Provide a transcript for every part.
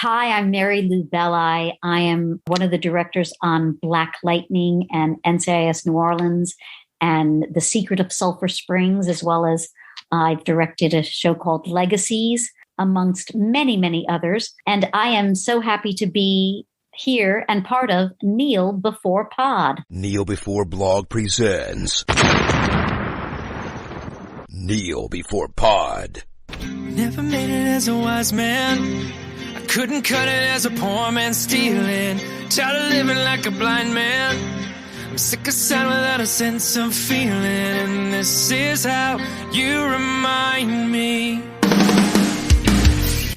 Hi, I'm Mary Lou Belli. I am one of the directors on Black Lightning and NCIS New Orleans and The Secret of Sulphur Springs, as well as I've directed a show called Legacies, amongst many, many others. And I am so happy to be here and part of Kneel Before Pod. Kneel Before Blog presents Kneel Before Pod. Never made it as a wise man. I couldn't cut it as a poor man stealing. Tired of living like a blind man. I'm sick of sound without a sense of feeling. And this is how you remind me.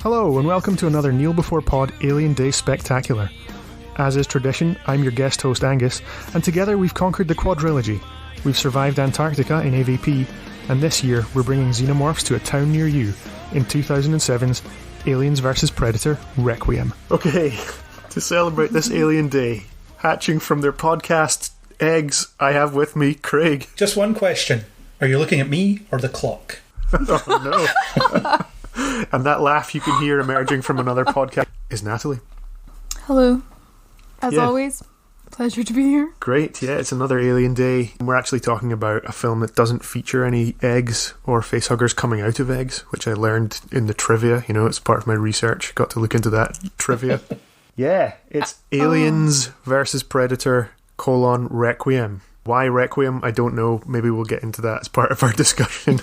Hello and welcome to another Kneel Before Pod Alien Day Spectacular. As is tradition, I'm your guest host Angus, and together we've conquered the quadrilogy. We've survived Antarctica in AVP, and this year we're bringing xenomorphs to a town near you in 2007's Aliens vs Predator Requiem. Okay, to celebrate this Alien Day, hatching from their podcast eggs, I have with me Craig. Just one question. Are you looking at me or the clock? Oh no. And that laugh you can hear emerging from another podcast is Natalie. Hello. As always, pleasure to be here. Great, yeah, it's another Alien Day. We're actually talking about a film that doesn't feature any eggs or facehuggers coming out of eggs, which I learned in the trivia. You know, it's part of my research. Got to look into that trivia. Yeah, it's Aliens versus Predator, Requiem. Why Requiem? I don't know. Maybe we'll get into that as part of our discussion.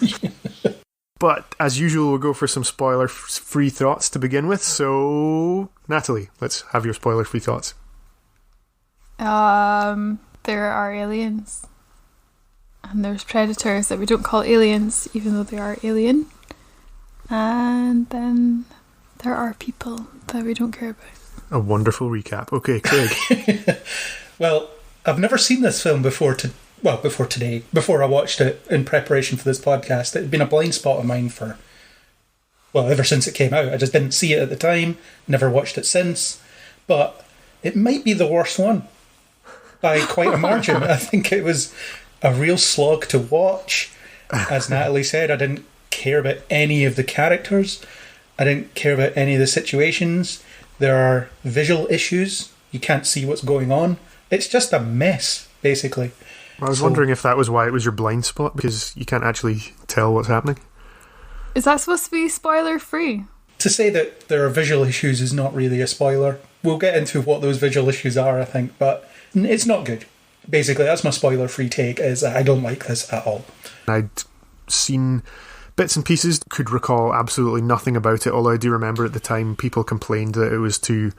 But, as usual, we'll go for some spoiler-free thoughts to begin with. So, Natalie, let's have your spoiler-free thoughts. There are aliens. And there's predators that we don't call aliens, even though they are alien. And then there are people that we don't care about. A wonderful recap. Okay, Craig. Well, I've never seen this film before today. Before I watched it in preparation for this podcast. It had been a blind spot of mine ever since it came out. I just didn't see it at the time, never watched it since. But it might be the worst one by quite a margin. I think it was a real slog to watch. As Natalie said, I didn't care about any of the characters. I didn't care about any of the situations. There are visual issues. You can't see what's going on. It's just a mess, basically. I was wondering if that was why it was your blind spot, because you can't actually tell what's happening. Is that supposed to be spoiler free? To say that there are visual issues is not really a spoiler. We'll get into what those visual issues are, I think, but it's not good. Basically, that's my spoiler free take, is I don't like this at all. I'd seen bits and pieces, could recall absolutely nothing about it, although I do remember at the time people complained that it was too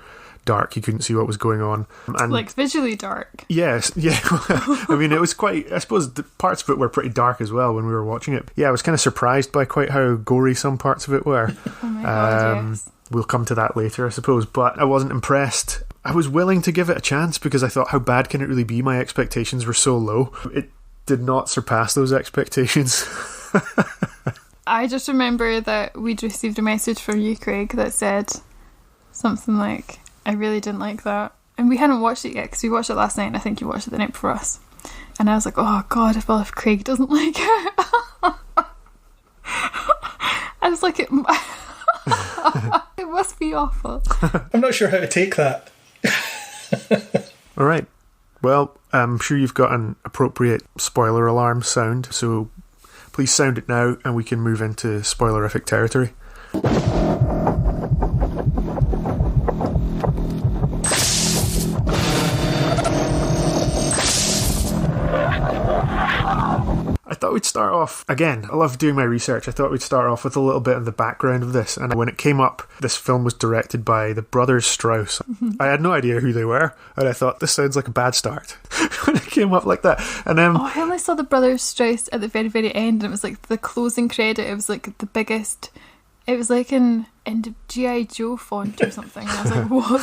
dark, you couldn't see what was going on. And like visually dark. Yes, yeah. I mean, it was quite, I suppose the parts of it were pretty dark as well when we were watching it. Yeah, I was kind of surprised by quite how gory some parts of it were. Oh my god, yes. We'll come to that later, I suppose, but I wasn't impressed. I was willing to give it a chance because I thought, how bad can it really be? My expectations were so low. It did not surpass those expectations. I just remember that we'd received a message from you, Craig, that said something like, I really didn't like that. And we hadn't watched it yet, because we watched it last night, and I think you watched it the night before us. And I was like, oh god, if Craig doesn't like it. I was like, it must be awful. I'm not sure how to take that. Alright. Well, I'm sure you've got an appropriate spoiler alarm sound, so please sound it now and we can move into spoilerific territory. I thought we'd start off, again, I love doing my research, I thought we'd start off with a little bit of the background of this, and when it came up, this film was directed by the brothers Strauss. I had no idea who they were, and I thought, this sounds like a bad start, when it came up like that. And I only saw the brothers Strauss at the very, very end, and it was like the closing credit, it was like the biggest, it was like in G.I. Joe font or something, and I was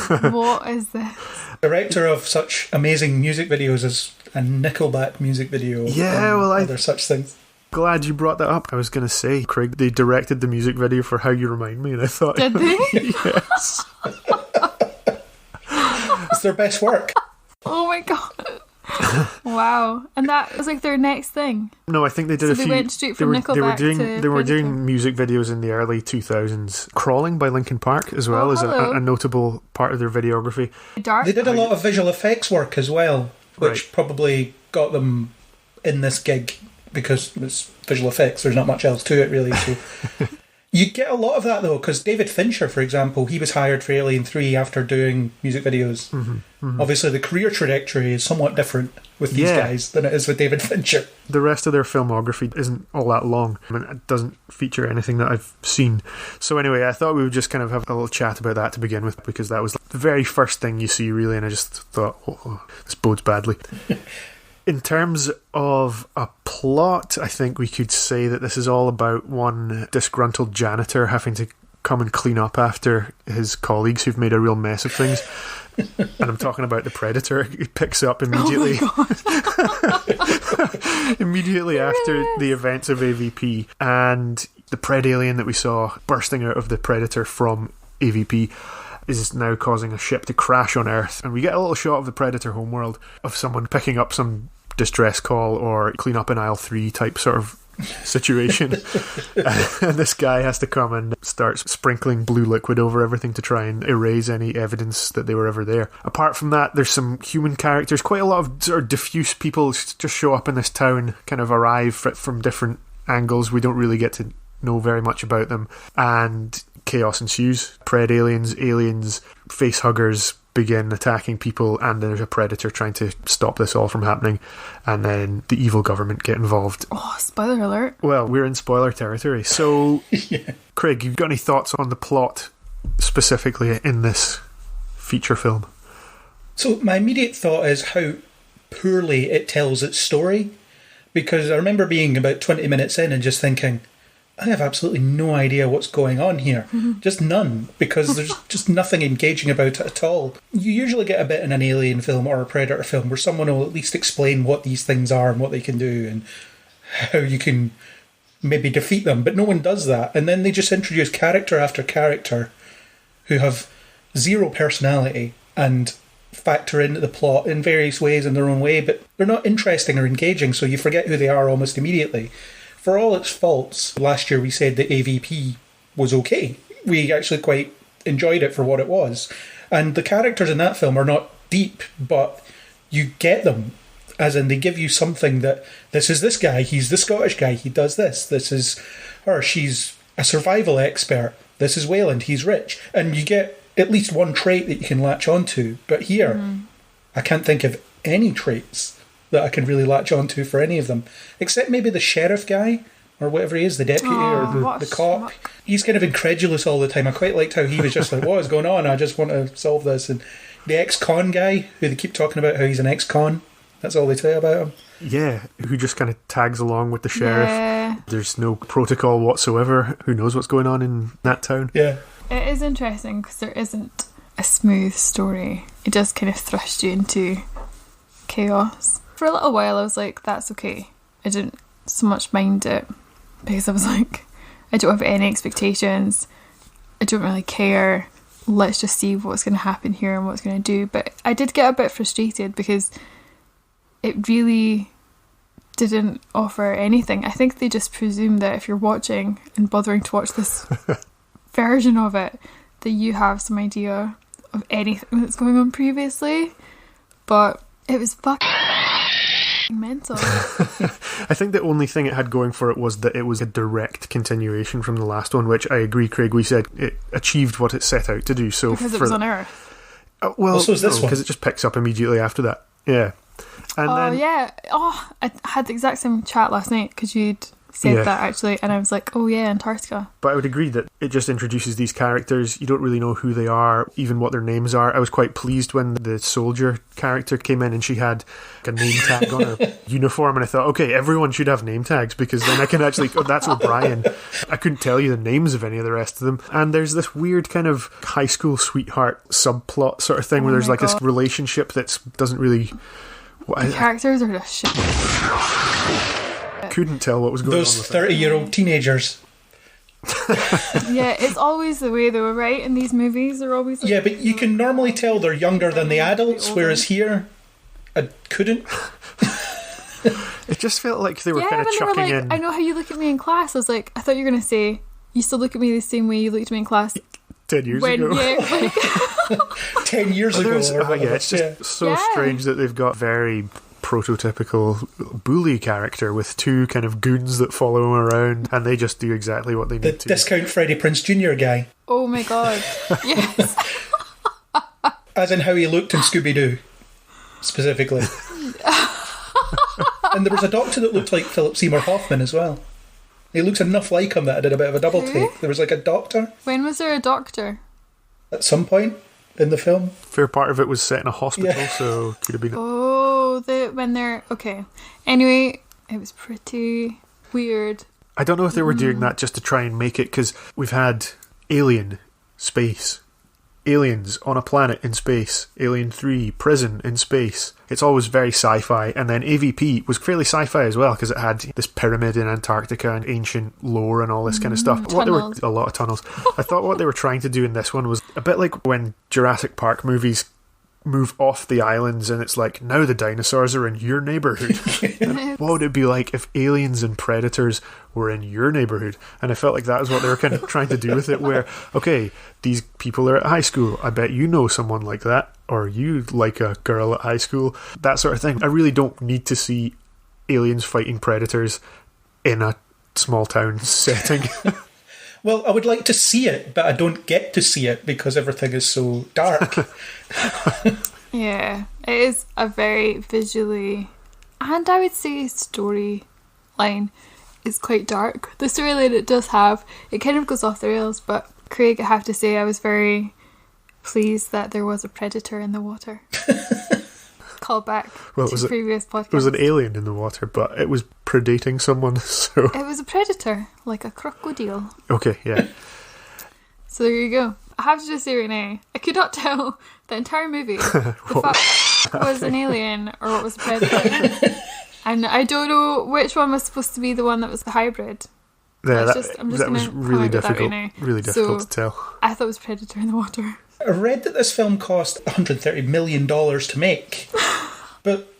like, what is this? Director of such amazing music videos as a Nickelback music video. Yeah, well, other such things. Glad you brought that up. I was going to say, Craig, they directed the music video for How You Remind Me, and I thought... Did they? Yes. It's their best work. Oh my god. Wow. wow. And that was like their next thing. No, I think they did So they went straight from Nickelback to they were Predator. doing music videos in the early 2000s. Crawling by Linkin Park as well is hello. a notable part of their videography. Dark. They did a lot of visual effects work as well, which Right. probably got them in this gig because it's visual effects. There's not much else to it, really. So you get a lot of that, though, because David Fincher, for example, he was hired for Alien 3 after doing music videos. Obviously, the career trajectory is somewhat different with these guys than it is with David Fincher. The rest of their filmography isn't all that long. I mean, it doesn't feature anything that I've seen. So anyway, I thought we would just kind of have a little chat about that to begin with, because that was the very first thing you see, really, and I just thought, oh, this bodes badly. In terms of a plot, I think we could say that this is all about one disgruntled janitor having to come and clean up after his colleagues who've made a real mess of things. And I'm talking about the Predator. He picks up immediately. Immediately after the events of AVP, and the PredAlien that we saw bursting out of the Predator from AVP is now causing a ship to crash on Earth, and we get a little shot of the Predator homeworld of someone picking up some distress call or clean up in aisle 3 type sort of situation. And this guy has to come and start sprinkling blue liquid over everything to try and erase any evidence that they were ever there. Apart from that, there's some human characters. Quite a lot of sort of diffuse people just show up in this town, kind of arrive from different angles. We don't really get to know very much about them, and chaos ensues. PredAliens, aliens, facehuggers begin attacking people, and there's a predator trying to stop this all from happening, and then the evil government get involved. Oh, spoiler alert. Well, we're in spoiler territory. So, Craig, you've got any thoughts on the plot specifically in this feature film? So my immediate thought is how poorly it tells its story, because I remember being about 20 minutes in and just thinking, I have absolutely no idea what's going on here. Just none, because there's just nothing engaging about it at all. You usually get a bit in an Alien film or a Predator film where someone will at least explain what these things are and what they can do and how you can maybe defeat them, but no one does that. And then they just introduce character after character who have zero personality and factor into the plot in various ways in their own way, but they're not interesting or engaging, so you forget who they are almost immediately. For all its faults, last year we said that AVP was okay. We actually quite enjoyed it for what it was. And the characters in that film are not deep, but you get them. As in, they give you something that, this is this guy, he's the Scottish guy, he does this. This is her, she's a survival expert. This is Wayland, he's rich. And you get at least one trait that you can latch onto. But here, I can't think of any traits that I can really latch onto for any of them, except maybe the sheriff guy, or whatever he is, the deputy or the cop. He's kind of incredulous all the time. I quite liked how he was just like, what is going on? I just want to solve this. And the ex-con guy, who they keep talking about how he's an ex-con, that's all they say about him. Yeah, who just kind of tags along with the sheriff. Yeah. There's no protocol whatsoever. Who knows what's going on in that town? Yeah. It is interesting because there isn't a smooth story. It does kind of thrust you into chaos. For a little while I was like, that's okay. I didn't so much mind it because I was like, I don't have any expectations. I don't really care. Let's just see what's going to happen here and what's going to do. But I did get a bit frustrated because it really didn't offer anything. I think they just presume that if you're watching and bothering to watch this version of it, that you have some idea of anything that's going on previously. But it was fucking mental. I think the only thing it had going for it was that it was a direct continuation from the last one, which I agree, Craig, we said it achieved what it set out to do. So Because it was on Earth. Well, so is this one. because it just picks up immediately after that. Yeah. And Yeah. Oh, I had the exact same chat last night because you'd said Yeah. that actually, and I was like, oh yeah, Antarctica. But I would agree that it just introduces these characters. You don't really know who they are, even what their names are. I was quite pleased when the soldier character came in and she had like a name tag on her uniform, and I thought, okay, everyone should have name tags because then I can actually, oh, that's O'Brien. I couldn't tell you the names of any of the rest of them. And there's this weird kind of high school sweetheart subplot sort of thing where there's like this relationship that doesn't really... The characters are just shit. Couldn't tell what was going Those on with 30-year-old teenagers. Yeah, it's always the way they were, right? In these movies, they're always like, Yeah, but you can normally tell they're younger than the adults, whereas here, I couldn't. It just felt like they were Yeah, kind of when they were chucking like, in. I know how you look at me in class. I was like, I thought you were going to say, you still look at me the same way you looked at me in class 10 years when, ago. yeah, like, 10 years ago. Or whatever. Yeah, it's just so strange that they've got very prototypical bully character with two kind of goons that follow him around, and they just do exactly what they The need to. discount Freddie Prinze Jr. guy. oh my god. Yes. As in how he looked in Scooby-Doo, specifically. And there was a doctor that looked like Philip Seymour Hoffman as well. He looks enough like him that I did a bit of a double take. There was like a doctor When was there a doctor? at some point in the film. Fair part of it was set in a hospital, Yeah. so could have been. Oh, when they're... Okay. Anyway, it was pretty weird. I don't know if they were doing that just to try and make it, because we've had Alien, space, Aliens on a planet in space, Alien 3, prison in space. It's always very sci-fi, and then AVP was fairly sci-fi as well, because it had this pyramid in Antarctica and ancient lore and all this kind of stuff. Tunnels. A lot of tunnels. I thought what they were trying to do in this one was a bit like when Jurassic Park movies move off the islands and it's like, now the dinosaurs are in your neighbourhood. What would it be like if aliens and predators were in your neighbourhood? And I felt like that was what they were kind of trying to do with it, where, okay, these people are at high school, I bet you know someone like that, or you like a girl at high school, that sort of thing. I really don't need to see aliens fighting predators in a small town setting. Well, I would like to see it, but I don't get to see it because everything is so dark. Yeah, it is a very visually, and I would say storyline is quite dark. The storyline it does have, it kind of goes off the rails, but Craig, I have to say, I was very pleased that there was a predator in the water. Call back to previous podcasts. It was an alien in the water, but it was predating someone, so... It was a predator, like a crocodile. Okay, yeah. So there you go. I have to just say right now, I could not tell the entire movie if that was an alien or what was a predator. And I don't know which one was supposed to be the one that was the hybrid. Yeah, I'm just that was really difficult. Right now. Really difficult to tell. I thought it was predator in the water. I read that this film cost $130 million to make, but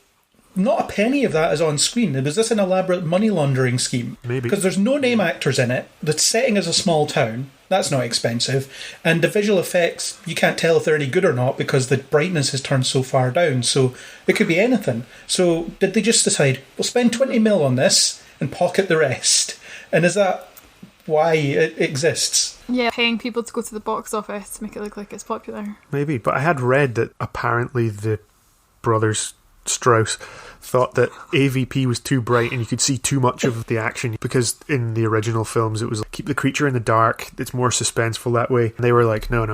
not a penny of that is on screen. Was this an elaborate money laundering scheme? Maybe. Because there's no name actors in it. The setting is a small town. That's not expensive. And the visual effects, you can't tell if they're any good or not because the brightness has turned so far down. So it could be anything. So did they just decide, we'll spend 20 mil on this and pocket the rest? And is that why it exists? Yeah, paying people to go to the box office to make it look like it's popular. Maybe, but I had read that apparently the brothers Strauss thought that AVP was too bright and you could see too much of the action, because in the original films it was like, keep the creature in the dark, it's more suspenseful that way. And they were like, no,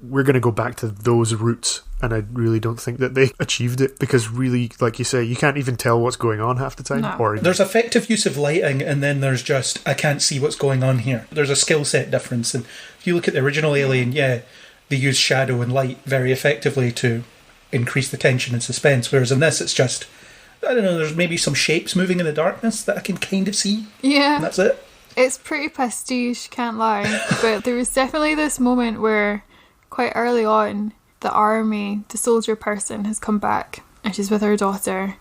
we're going to go back to those roots. And I really don't think that they achieved it, because really, like you say, you can't even tell what's going on half the time. No. Or There's effective use of lighting, and then there's just, I can't see what's going on here. There's a skill set difference. And if you look at the original Alien, yeah, they use shadow and light very effectively to increase the tension and suspense, whereas in this it's just, I don't know, there's maybe some shapes moving in the darkness that I can kind of see. Yeah. And that's it. It's pretty pastiche, can't lie. But there was definitely this moment where, quite early on, the soldier person has come back and she's with her daughter,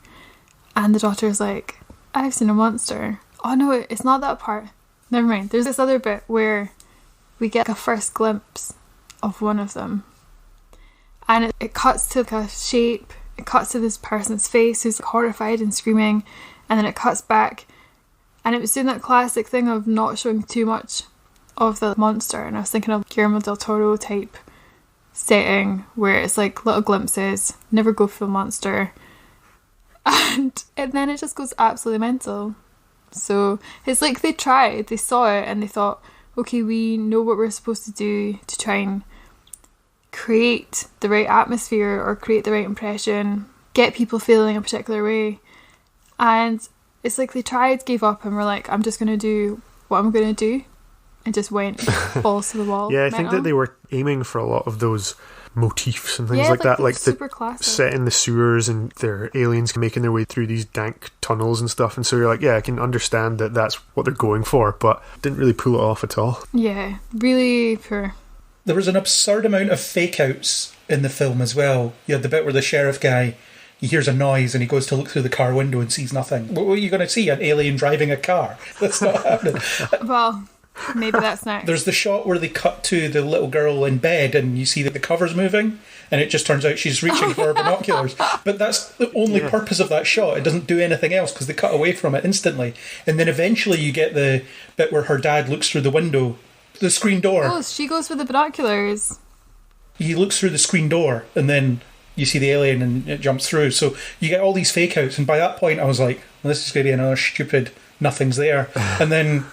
and the daughter's like, I've seen a monster. Oh no, it's not that part. Never mind. There's this other bit where we get a first glimpse of one of them. And it cuts to a shape, it cuts to this person's face who's horrified and screaming, and then it cuts back. And it was doing that classic thing of not showing too much of the monster. And I was thinking of Guillermo del Toro type setting where it's like little glimpses, never go full monster. And then it just goes absolutely mental. So it's like they saw it and they thought, okay, we know what we're supposed to do to try and create the right atmosphere or create the right impression, get people feeling a particular way. And it's like they tried, gave up, and were like, I'm just going to do what I'm going to do. And just went balls to the wall. Yeah, I think that they were aiming for a lot of those motifs and things Yeah, like that, like super the classic. set in the sewers and their aliens making their way through these dank tunnels and stuff. And so you're like, yeah, I can understand that that's what they're going for, but didn't really pull it off at all. Yeah, really poor. There was an absurd amount of fake outs in the film as well. You had the bit where the sheriff guy he hears a noise and he goes to look through the car window and sees nothing. What are you going to see? An alien driving a car? That's not happening. Well, maybe that's next. There's the shot where they cut to the little girl in bed and you see that the cover's moving and it just turns out she's reaching for her binoculars. But that's the only purpose of that shot. It doesn't do anything else because they cut away from it instantly. And then eventually you get the bit where her dad looks through the window, the screen door. Oh, she goes for the binoculars. He looks through the screen door and then you see the alien and it jumps through. So you get all these fake outs, and by that point I was like, well, this is going to be another stupid nothing's there. And then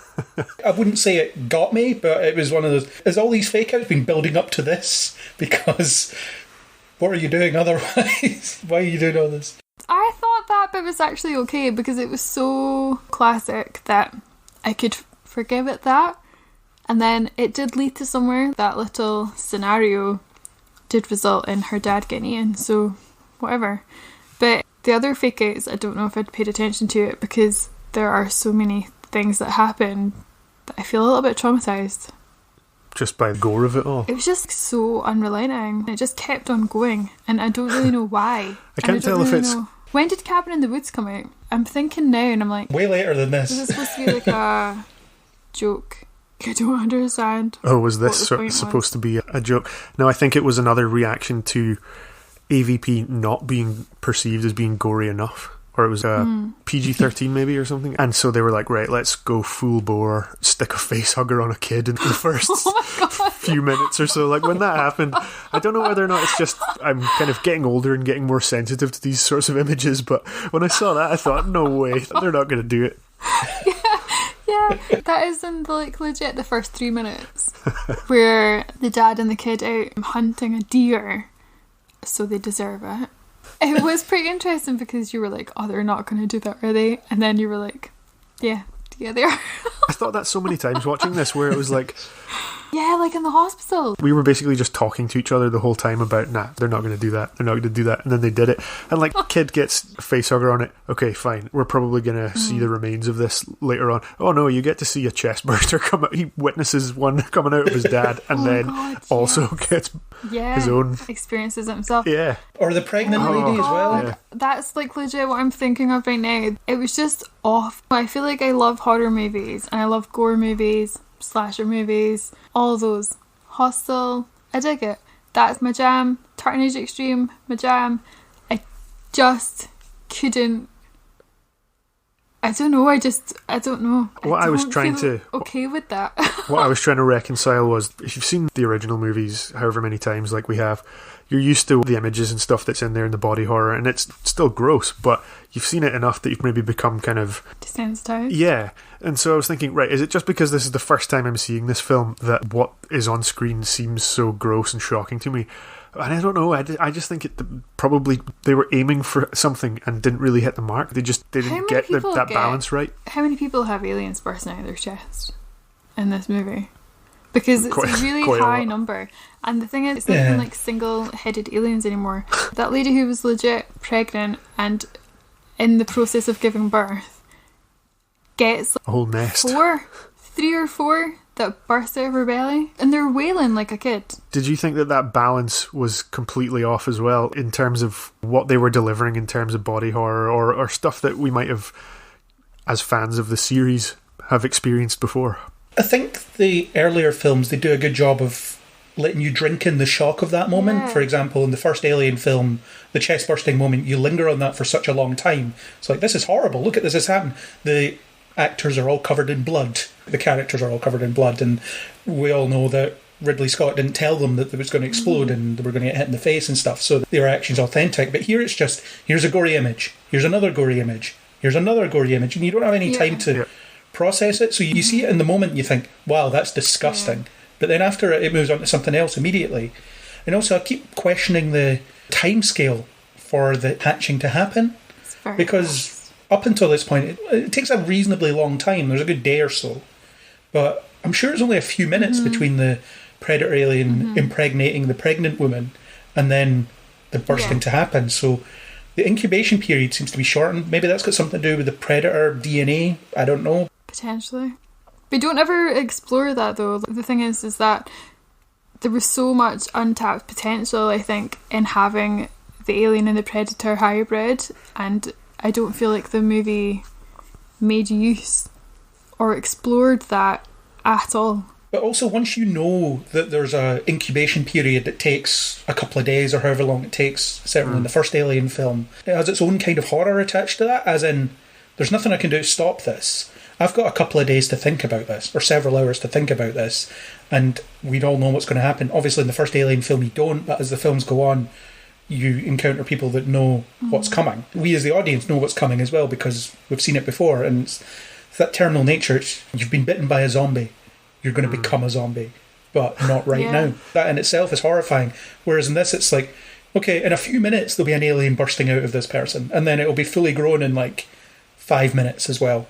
I wouldn't say it got me, but it was one of those, has all these fake outs been building up to this? Because what are you doing otherwise? Why are you doing all this? I thought that bit was actually okay because it was so classic that I could forgive it that. And then it did lead to somewhere. That little scenario did result in her dad getting in, so whatever. But the other fake outs, I don't know if I'd paid attention to it because there are so many things that happen that I feel a little bit traumatised. Just by the gore of it all. It was just so unrelenting. It just kept on going, and I don't really know why. I can't tell if it's... When did Cabin in the Woods come out? I'm thinking now, and I'm like... Way later than this. Is it supposed to be like a joke? I don't understand. Oh, was this supposed to be a joke? No, I think it was another reaction to AVP not being perceived as being gory enough. Or it was PG-13 maybe or something. And so they were like, right, let's go full bore, stick a face hugger on a kid in the first few minutes or so. Like when that happened, I don't know whether or not it's just I'm kind of getting older and getting more sensitive to these sorts of images, but when I saw that I thought, no way, they're not going to do it. Yeah, that is in legit the first 3 minutes where the dad and the kid out hunting a deer, so they deserve it. It was pretty interesting because you were like, oh, they're not going to do that, are they? And then you were like, yeah, they are. I thought that so many times watching this where it was like... Yeah, like in the hospital. We were basically just talking to each other the whole time about, nah, they're not going to do that. They're not going to do that. And then they did it. And like, kid gets a face hugger on it. Okay, fine. We're probably going to see the remains of this later on. Oh no, you get to see a chest burster come out. He witnesses one coming out of his dad and also gets his own... experiences it himself. Yeah. Or the pregnant lady as well. Yeah. That's like legit what I'm thinking of right now. It was just off. I feel like I love horror movies and I love gore movies, slasher movies, all those. Hostel, I dig it. That's my jam. Tartan Age Extreme, my jam. I just couldn't. I don't know. I don't know. What I was trying to okay with that. What I was trying to reconcile was, if you've seen the original movies however many times like we have, you're used to the images and stuff that's in there in the body horror, and it's still gross, but you've seen it enough that you've maybe become kind of desensitized. Yeah. And so I was thinking, right, is it just because this is the first time I'm seeing this film that what is on screen seems so gross and shocking to me? And I don't know, I just think probably they were aiming for something and didn't really hit the mark. They didn't get that balance right. How many people have aliens bursting out of their chest in this movie? Because it's a really high number. And the thing is, it's not even like single-headed aliens anymore. That lady who was legit pregnant and in the process of giving birth gets a whole nest. 3 or 4 that burst out of her belly, and they're wailing like a kid. Did you think that balance was completely off as well in terms of what they were delivering in terms of body horror or stuff that we might have, as fans of the series, have experienced before? I think the earlier films, they do a good job of letting you drink in the shock of that moment. Yeah. For example, in the first Alien film, the chest bursting moment, you linger on that for such a long time. It's like, this is horrible, look at this has happened. The actors are all covered in blood. The characters are all covered in blood, and we all know that Ridley Scott didn't tell them that it was going to explode and they were going to get hit in the face and stuff, so their action's authentic. But here it's just, here's a gory image, here's another gory image, here's another gory image, and you don't have any time to process it, so you see it in the moment and you think, wow, that's disgusting. But then after it moves on to something else immediately. And also I keep questioning the time scale for the hatching to happen, because up until this point it takes a reasonably long time. There's a good day or so, but I'm sure it's only a few minutes between the predator alien impregnating the pregnant woman and then the bursting to happen. So the incubation period seems to be shortened. Maybe that's got something to do with the predator DNA. I don't know. Potentially. We don't ever explore that though. The thing is that there was so much untapped potential, I think, in having the Alien and the Predator hybrid, and I don't feel like the movie made use or explored that at all. But also, once you know that there's a incubation period that takes a couple of days or however long it takes, certainly in the first Alien film, it has its own kind of horror attached to that, as in, there's nothing I can do to stop this. I've got a couple of days to think about this, or several hours to think about this, and we all know what's going to happen. Obviously, in the first Alien film, you don't, but as the films go on, you encounter people that know what's coming. We, as the audience, know what's coming as well, because we've seen it before, and it's that terminal nature. You've been bitten by a zombie. You're going to become a zombie, but not right now. That in itself is horrifying. Whereas in this, it's like, okay, in a few minutes, there'll be an alien bursting out of this person, and then it'll be fully grown in like 5 minutes as well,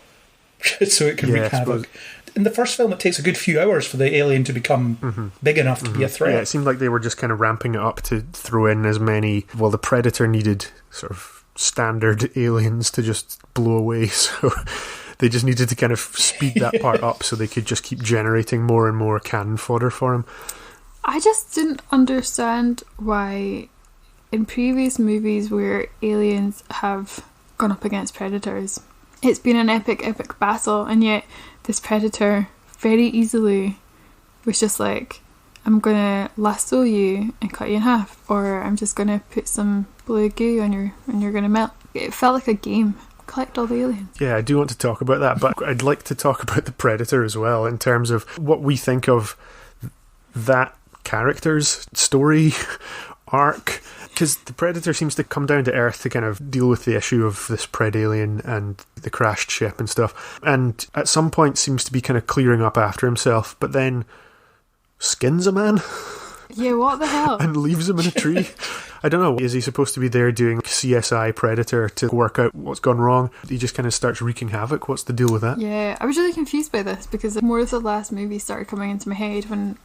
so it can wreak havoc. In the first film, it takes a good few hours for the alien to become big enough to be a threat. Yeah, it seemed like they were just kind of ramping it up to throw in as many... Well, the Predator needed sort of standard aliens to just blow away, so... They just needed to kind of speed that part up so they could just keep generating more and more cannon fodder for him. I just didn't understand why in previous movies where aliens have gone up against predators, it's been an epic battle, and yet this predator very easily was just like, I'm gonna lasso you and cut you in half, or I'm just gonna put some blue goo on you and you're gonna melt. It felt like a game. Collect all the aliens. Yeah, I do want to talk about that, but I'd like to talk about the Predator as well, in terms of what we think of that character's story arc, because the Predator seems to come down to Earth to kind of deal with the issue of this PredAlien and the crashed ship and stuff, and at some point seems to be kind of clearing up after himself, but then skins a man. Yeah, what the hell? And leaves him in a tree. I don't know, is he supposed to be there doing CSI Predator to work out what's gone wrong? He just kind of starts wreaking havoc. What's the deal with that? Yeah, I was really confused by this, because more of the last movie started coming into my head when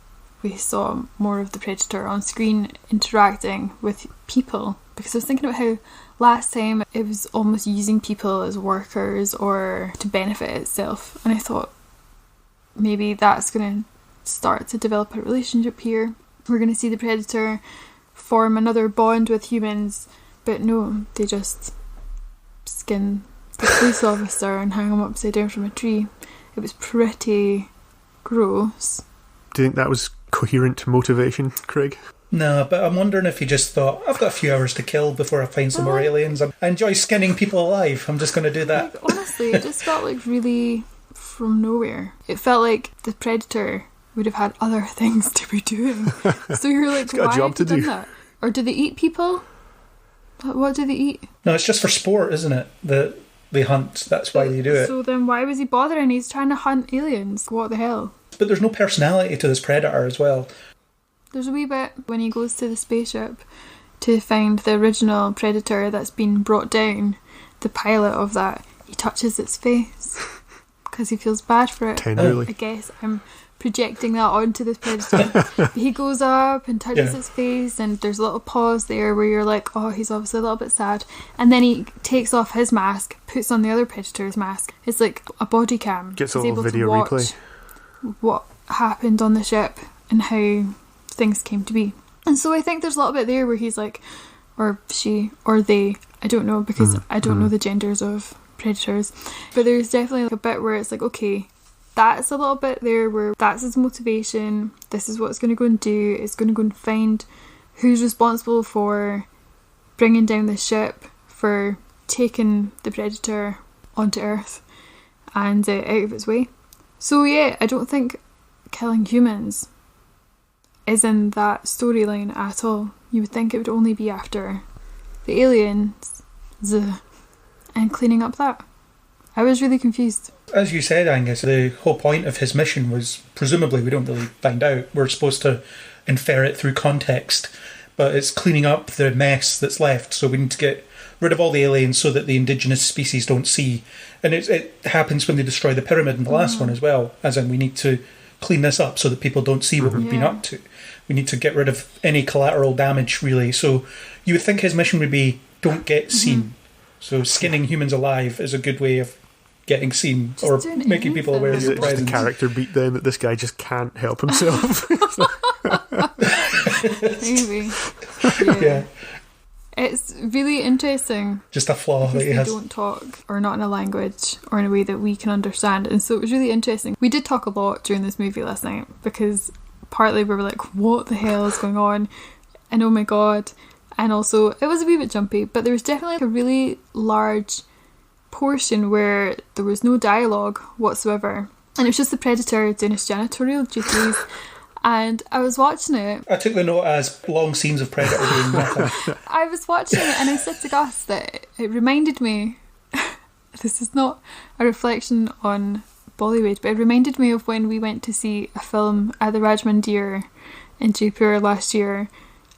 we saw more of the Predator on screen interacting with people, because I was thinking about how last time it was almost using people as workers or to benefit itself, and I thought maybe that's going to start to develop a relationship here. We're going to see the Predator form another bond with humans, but no, they just skin the police officer and hang him upside down from a tree. It was pretty gross. Do you think that was coherent motivation, Craig? No, but I'm wondering if he just thought, I've got a few hours to kill before I find some more aliens. I enjoy skinning people alive. I'm just going to do that. Like, honestly, it just felt like really from nowhere. It felt like the Predator would have had other things to be doing. So you're like, got why a job have to they done do. that? Or do they eat people? What do they eat? No, it's just for sport, isn't it? That they hunt. That's why they do it. So then why was he bothering? He's trying to hunt aliens. What the hell? But there's no personality to this Predator as well. There's a wee bit when he goes to the spaceship to find the original Predator that's been brought down, the pilot of that, he touches its face because he feels bad for it. Tenderly. I guess I'm projecting that onto this Predator. He goes up and touches its face, and there's a little pause there where you're like, oh, he's obviously a little bit sad, and then he takes off his mask, puts on the other Predator's mask. It's like a body cam. Gets a He's little able video to watch replay. what happened on the ship and how things came to be. And so I think there's a little bit there where he's like, or she, or they, I don't know, because I don't know the genders of predators, but there's definitely like a bit where it's like, okay, that's a little bit there where that's his motivation, this is what it's going to go and do, it's going to go and find who's responsible for bringing down the ship, for taking the Predator onto Earth and out of its way. So yeah, I don't think killing humans is in that storyline at all. You would think it would only be after the aliens and cleaning up that. I was really confused. As you said, Angus, the whole point of his mission was, presumably, we don't really find out, we're supposed to infer it through context, but it's cleaning up the mess that's left, so we need to get rid of all the aliens so that the indigenous species don't see. And it happens when they destroy the pyramid in the last one as well, as in we need to clean this up so that people don't see what we've been up to. We need to get rid of any collateral damage, really. So you would think his mission would be, don't get seen. So skinning humans alive is a good way of getting seen, just or making people aware of your presence. Just a character beat then that this guy just can't help himself. Maybe. Yeah. It's really interesting. Just a flaw that Because he they has. don't talk, or not in a language, or in a way that we can understand. And so it was really interesting. We did talk a lot during this movie last night, because partly we were like, what the hell is going on? And oh my god. And also, it was a wee bit jumpy, but there was definitely a really large portion where there was no dialogue whatsoever. And it was just the Predator doing his janitorial duties. And I was watching it. I took the note as long scenes of Predator doing nothing. I was watching it and I said to Gus that it reminded me, this is not a reflection on Bollywood, but it reminded me of when we went to see a film at the Raj Mandir in Jaipur last year,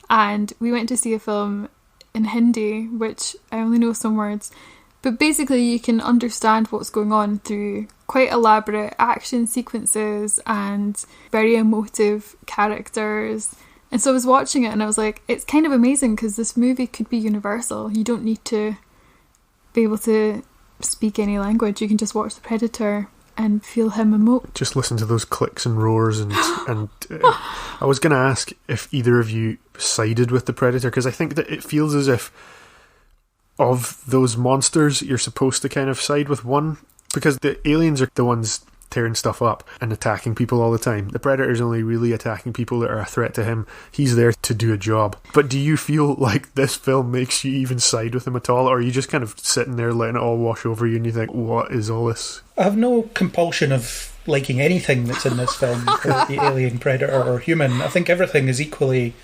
and we went to see a film in Hindi, which I only know some words, but basically you can understand what's going on through quite elaborate action sequences and very emotive characters. And so I was watching it and I was like, it's kind of amazing because this movie could be universal. You don't need to be able to speak any language. You can just watch The Predator and feel him emote. Just listen to those clicks and roars and I was going to ask if either of you sided with the Predator, because I think that it feels as if of those monsters you're supposed to kind of side with one, because the aliens are the ones tearing stuff up and attacking people all the time. The Predator's only really attacking people that are a threat to him. He's there to do a job. But do you feel like this film makes you even side with him at all, or are you just kind of sitting there letting it all wash over you and you think, what is all this? I have no compulsion of liking anything that's in this film, the alien, Predator or human. I think everything is equally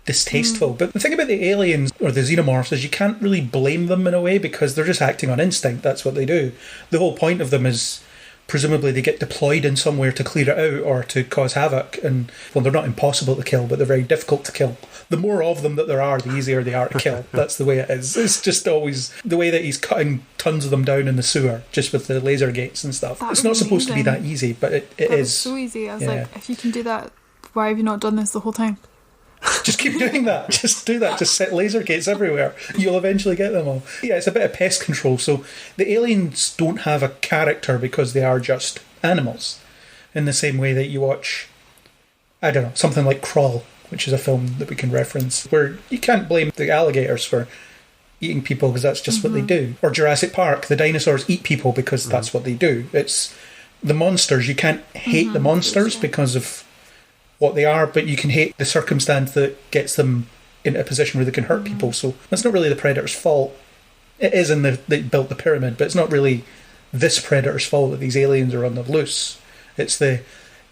distasteful. But the thing about the aliens or the xenomorphs is you can't really blame them in a way, because they're just acting on instinct. That's what they do. The whole point of them is presumably they get deployed in somewhere to clear it out or to cause havoc, and well, they're not impossible to kill, but they're very difficult to kill. The more of them that there are, the easier they are to kill. That's the way it is. It's just always the way that he's cutting tons of them down in the sewer just with the laser gates and stuff. It's not supposed to be that easy, but it is so easy. I was like, if you can do that, why have you not done this the whole time? Just keep doing that. Just do that. Just set laser gates everywhere. You'll eventually get them all. Yeah, it's a bit of pest control. So the aliens don't have a character because they are just animals. In the same way that you watch, I don't know, something like Crawl, which is a film that we can reference, where you can't blame the alligators for eating people because that's just what they do. Or Jurassic Park, the dinosaurs eat people because that's what they do. It's the monsters. You can't hate the monsters because of what they are, but you can hate the circumstance that gets them in a position where they can hurt people. So that's not really the Predator's fault. It is in they built the pyramid, but it's not really this Predator's fault that these aliens are on the loose. It's the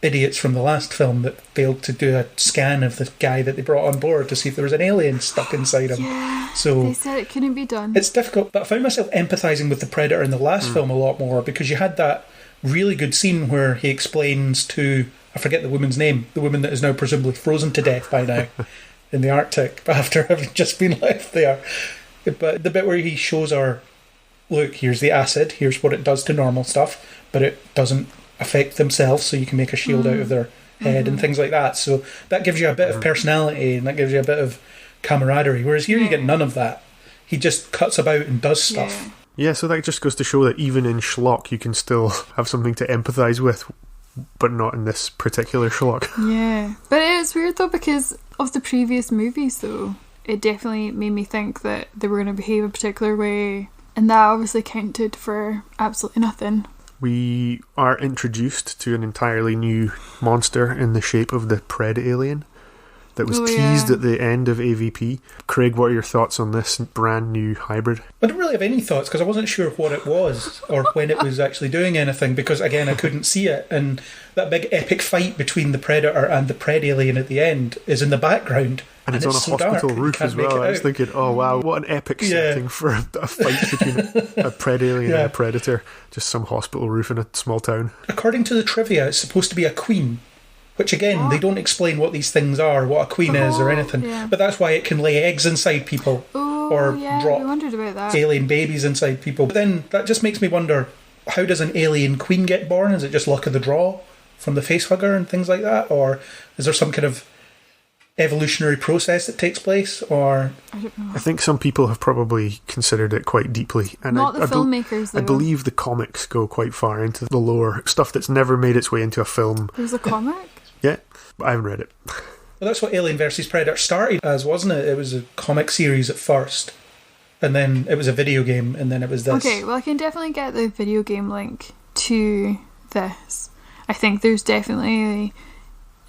idiots from the last film that failed to do a scan of the guy that they brought on board to see if there was an alien stuck inside him. Yeah, so they said it couldn't be done. It's difficult, but I found myself empathising with the Predator in the last film a lot more, because you had that really good scene where he explains to, I forget the woman's name, the woman that is now presumably frozen to death by now in the Arctic after having just been left there. But the bit where he shows her, look, here's the acid, here's what it does to normal stuff, but it doesn't affect themselves, so you can make a shield out of their head and things like that. So that gives you a bit of personality and that gives you a bit of camaraderie, whereas here you get none of that. He just cuts about and does stuff. Yeah, so that just goes to show that even in schlock you can still have something to empathise with, but not in this particular schlock. Yeah. But it's weird though, because of the previous movies though, it definitely made me think that they were going to behave a particular way, and that obviously counted for absolutely nothing. We are introduced to an entirely new monster in the shape of the PredAlien that was teased at the end of AVP. Craig, what are your thoughts on this brand new hybrid? I don't really have any thoughts because I wasn't sure what it was or when it was actually doing anything, because again I couldn't see it, and that big epic fight between the Predator and the PredAlien at the end is in the background. And it's on a so hospital dark, roof as well. I was thinking, oh wow, what an epic setting for a fight between a PredAlien and a Predator. Just some hospital roof in a small town. According to the trivia, it's supposed to be a queen, which again, they don't explain what these things are, what a queen is or anything. Yeah. But that's why it can lay eggs inside people or drop alien babies inside people. But then that just makes me wonder, how does an alien queen get born? Is it just luck of the draw from the facehugger and things like that? Or is there some kind of evolutionary process that takes place? Or I don't know. I think some people have probably considered it quite deeply, and not the filmmakers though. I believe the comics go quite far into the lore, stuff that's never made its way into a film. There's a comic? Yeah, I haven't read it. Well, that's what Alien vs. Predator started as, wasn't it? It was a comic series at first, and then it was a video game, and then it was this. Okay, well, I can definitely get the video game link to this. I think there's definitely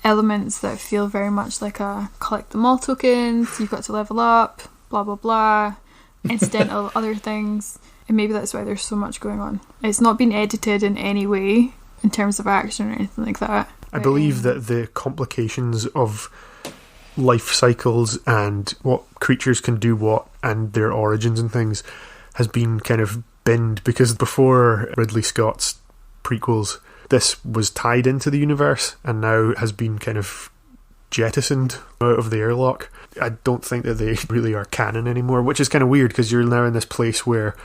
elements that feel very much like a collect them all tokens, you've got to level up, blah blah blah, incidental other things, and maybe that's why there's so much going on. It's not been edited in any way in terms of action or anything like that. I believe that the complications of life cycles and what creatures can do what and their origins and things has been kind of binned, because before Ridley Scott's prequels, this was tied into the universe and now has been kind of jettisoned out of the airlock. I don't think that they really are canon anymore, which is kind of weird because you're now in this place where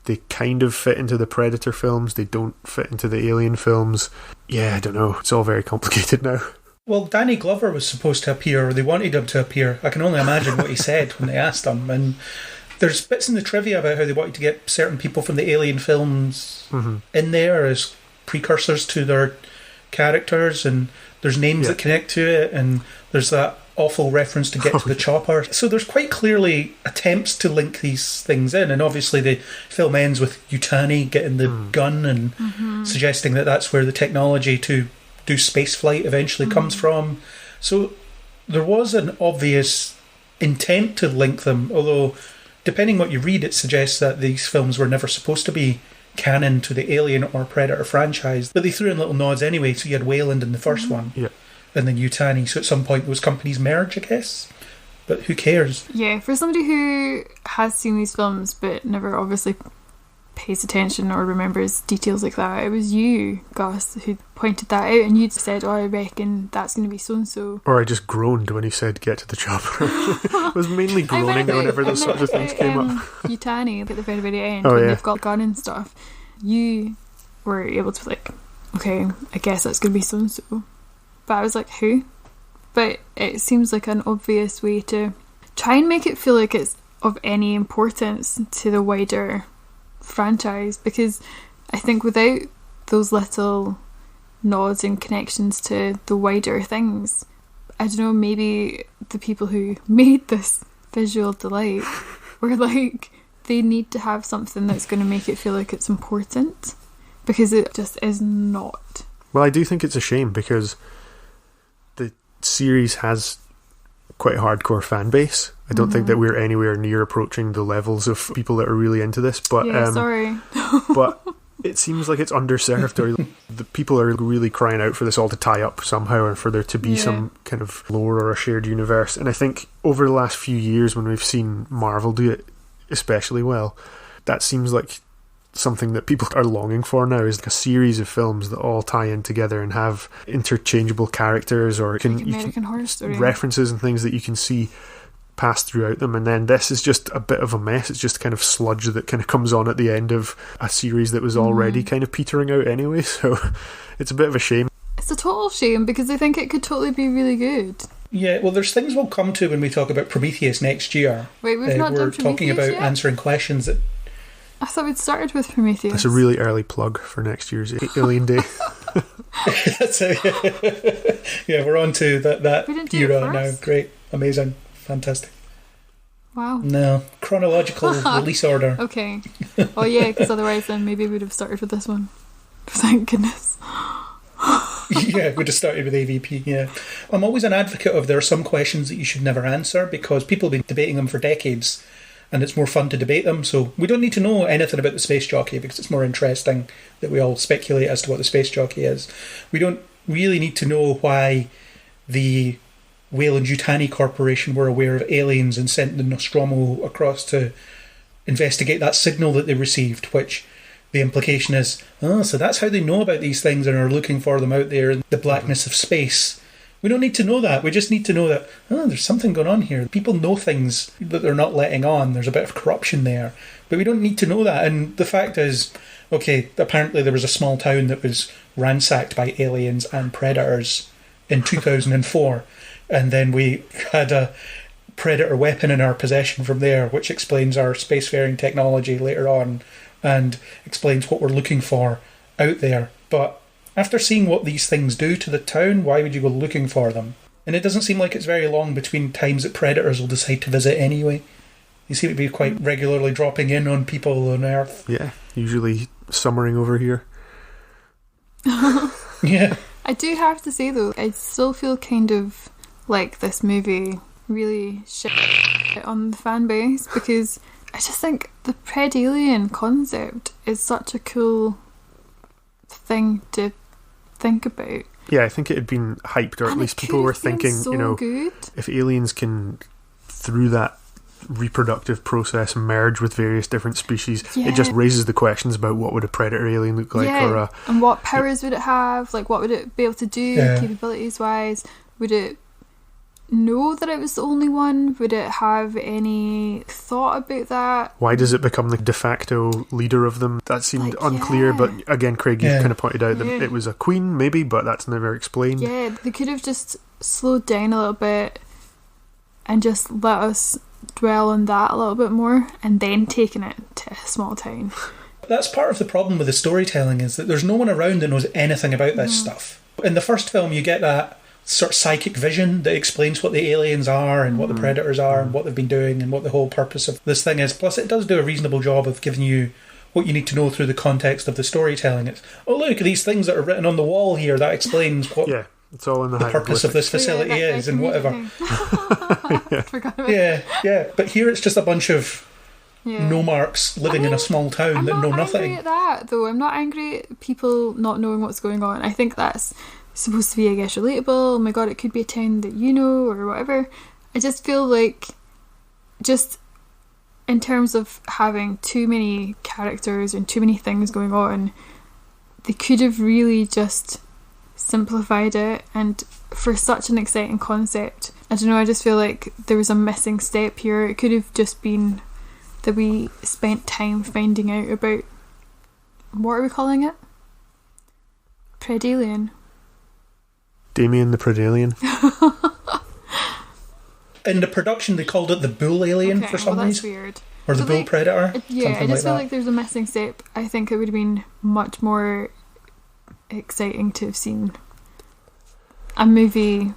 they kind of fit into the Predator films, they don't fit into the Alien films. Yeah, I don't know. It's all very complicated now. Well, Danny Glover was supposed to appear, or they wanted him to appear. I can only imagine what he said when they asked him. And there's bits in the trivia about how they wanted to get certain people from the Alien films in there as precursors to their characters, and there's names that connect to it, and there's that awful reference to Get to the Chopper. So there's quite clearly attempts to link these things in, and obviously the film ends with Yutani getting the gun and suggesting that that's where the technology to do space flight eventually comes from. So there was an obvious intent to link them, although depending what you read, it suggests that these films were never supposed to be canon to the Alien or Predator franchise, but they threw in little nods anyway. So you had Wayland in the first one, and then Yutani. So at some point those companies merge, I guess, but who cares? Yeah, for somebody who has seen these films but never obviously pays attention or remembers details like that, it was you, Gus, who pointed that out, and you'd said, I reckon that's going to be so-and-so. Or I just groaned when he said get to the chopper. It was mainly groaning whenever those sort of things came up. Yutani, at the very, very end, when they've got gun and stuff, you were able to be like, okay, I guess that's going to be so-and-so. But I was like, who? But it seems like an obvious way to try and make it feel like it's of any importance to the wider franchise, because I think without those little nods and connections to the wider things, I don't know, maybe the people who made this visual delight were like, they need to have something that's going to make it feel like it's important, because it just is not. Well, I do think it's a shame because the series has quite a hardcore fan base. I don't think that we're anywhere near approaching the levels of people that are really into this, but sorry. But it seems like it's underserved, or the people are really crying out for this all to tie up somehow, and for there to be some kind of lore or a shared universe. And I think over the last few years, when we've seen Marvel do it especially well, that seems like something that people are longing for now, is like a series of films that all tie in together and have interchangeable characters, or like American Horror Story references and things that you can see pass throughout them. And then this is just a bit of a mess. It's just kind of sludge that kind of comes on at the end of a series that was already kind of petering out anyway, so it's a bit of a shame. It's a total shame, because I think it could totally be really good. Yeah, well, there's things we'll come to when we talk about Prometheus next year. Wait, we've not done Prometheus. We're talking about yet? answering questions that... I thought we'd started with Prometheus. That's a really early plug for next year's Alien Day. That's it. Yeah, we're on to that era now. Great, amazing, fantastic. Wow. No, chronological release order. Okay. Oh yeah, because otherwise then maybe we'd have started with this one. Thank goodness. Yeah, we'd have started with AVP, yeah. I'm always an advocate of there are some questions that you should never answer, because people have been debating them for decades, and it's more fun to debate them. So we don't need to know anything about the space jockey, because it's more interesting that we all speculate as to what the space jockey is. We don't really need to know why the Weyland-Yutani Corporation were aware of aliens and sent the Nostromo across to investigate that signal that they received, which the implication is, so that's how they know about these things and are looking for them out there in the blackness of space. We don't need to know that. We just need to know that, there's something going on here. People know things that they're not letting on. There's a bit of corruption there. But we don't need to know that. And the fact is, okay, apparently there was a small town that was ransacked by aliens and predators in 2004. And then we had a predator weapon in our possession from there, which explains our spacefaring technology later on and explains what we're looking for out there. But after seeing what these things do to the town, why would you go looking for them? And it doesn't seem like it's very long between times that predators will decide to visit anyway. They seem to be quite regularly dropping in on people on Earth. Yeah, usually summering over here. Yeah. I do have to say though, I still feel kind of like this movie really shit on the fan base, because I just think the PredAlien concept is such a cool thing to think about. Yeah, I think it had been hyped, or at least people were thinking, so good. if aliens can, through that reproductive process, merge with various different species, it just raises the questions about what would a predator alien look like, or and what powers would it have, like what would it be able to do capabilities wise. Would it know that it was the only one? Would it have any thought about that? Why does it become the de facto leader of them? That seemed unclear, but again, Craig, you kind of pointed out that it was a queen maybe, but that's never explained. Yeah, they could have just slowed down a little bit and just let us dwell on that a little bit more, and then taken it to a small town. That's part of the problem with the storytelling, is that there's no one around that knows anything about this stuff. In the first film, you get that sort of psychic vision that explains what the aliens are and what the predators are and what they've been doing and what the whole purpose of this thing is. Plus, it does do a reasonable job of giving you what you need to know through the context of the storytelling. It's, oh look, these things that are written on the wall here, that explains what it's all in the purpose of this facility is and whatever. Yeah. But here it's just a bunch of no-marks living in a small town that know nothing. I'm not angry at that, though. I'm not angry at people not knowing what's going on. I think that's supposed to be, I guess, relatable. Oh my god, it could be a town that you know or whatever. I just feel like, just in terms of having too many characters and too many things going on, they could have really just simplified it. And for such an exciting concept, I don't know, I just feel like there was a missing step here. It could have just been that we spent time finding out about, what are we calling it? PredAlien. Damien the PredAlien. In the production, they called it the Bull Alien for some reason. Weird. Or the Bull Predator. I just feel like there's a missing step. I think it would have been much more exciting to have seen a movie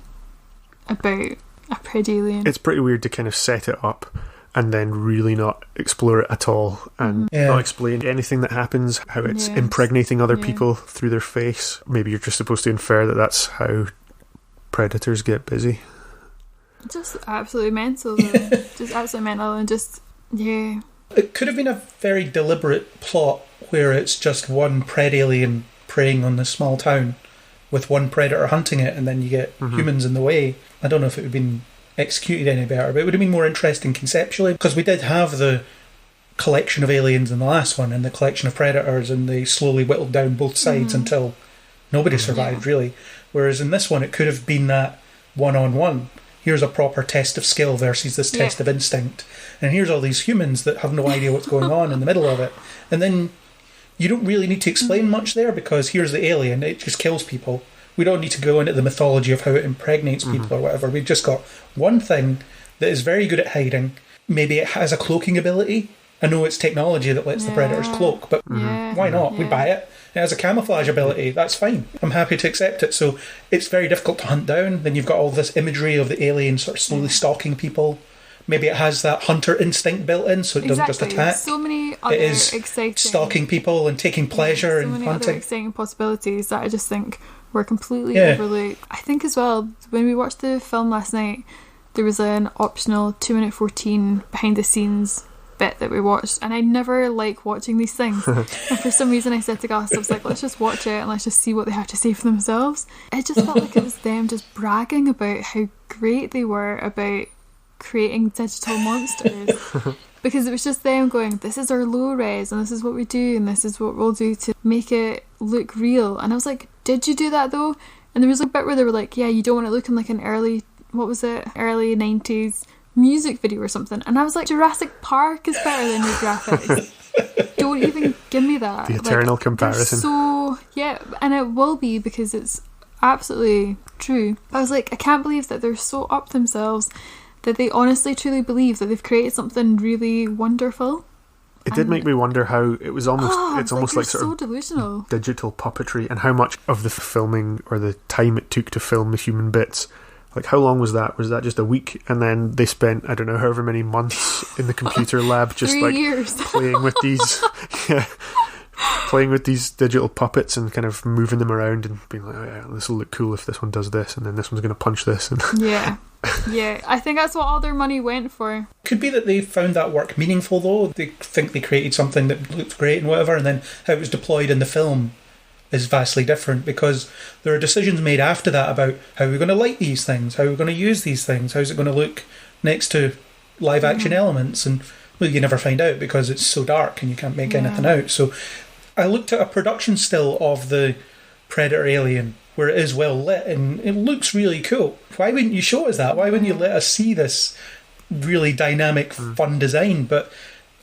about a PredAlien. It's pretty weird to kind of set it up and then really not explore it at all, and not explain anything that happens, how it's impregnating other people through their face. Maybe you're just supposed to infer that that's how predators get busy. Just absolutely mental, though. Just absolutely mental, and just, It could have been a very deliberate plot where it's just one PredAlien preying on this small town with one predator hunting it, and then you get humans in the way. I don't know if it would have been executed any better, but it would have been more interesting conceptually, because we did have the collection of aliens in the last one and the collection of predators, and they slowly whittled down both sides until nobody survived, really. Whereas in this one, it could have been that one-on-one. Here's a proper test of skill versus this test of instinct. And here's all these humans that have no idea what's going on in the middle of it. And then you don't really need to explain much there, because here's the alien, it just kills people. We don't need to go into the mythology of how it impregnates people or whatever. We've just got one thing that is very good at hiding. Maybe it has a cloaking ability. I know it's technology that lets the predators cloak, but why not? We buy it. It has a camouflage ability. That's fine. I'm happy to accept it. So it's very difficult to hunt down. Then you've got all this imagery of the alien sort of slowly stalking people. Maybe it has that hunter instinct built in, so it doesn't just attack. So many other exciting, stalking people and taking pleasure in hunting. So many other exciting possibilities that I just think were completely overlooked. I think as well, when we watched the film last night, there was an optional 2-minute 14 behind the scenes bit that we watched, and I never like watching these things. And for some reason I said to Gus, I was like, let's just watch it and let's just see what they have to say for themselves. It just felt like it was them just bragging about how great they were about creating digital monsters. Because it was just them going, this is our low res and this is what we do and this is what we'll do to make it look real. And I was like, did you do that though? And there was a bit where they were like, yeah, you don't want it looking like an early 90s music video or something. And I was like, Jurassic Park is better than your graphics. Don't even give me that. The eternal comparison. So, and it will be, because it's absolutely true. I was like, I can't believe that they're so up themselves that they honestly truly believe that they've created something really wonderful. It did make me wonder how it was almost, it's almost like sort of delusional digital puppetry, and how much of the filming or the time it took to film the human bits Like, how long was that? Was that just a week? And then they spent, I don't know, however many months in the computer lab just 3 like years. playing with these playing with these digital puppets and kind of moving them around and being like, oh yeah, this will look cool if this one does this, and then this one's going to punch this. And Yeah. I think that's what all their money went for. Could be that they found that work meaningful, though. They think they created something that looked great and whatever, and then how it was deployed in the film is vastly different, because there are decisions made after that about how we're going to light these things, how we're going to use these things, how's it going to look next to live action elements, and well, you never find out because it's so dark and you can't make anything out. So I looked at a production still of the PredAlien where it is well lit and it looks really cool. Why wouldn't you show us that? Why wouldn't you let us see this really dynamic, fun design? But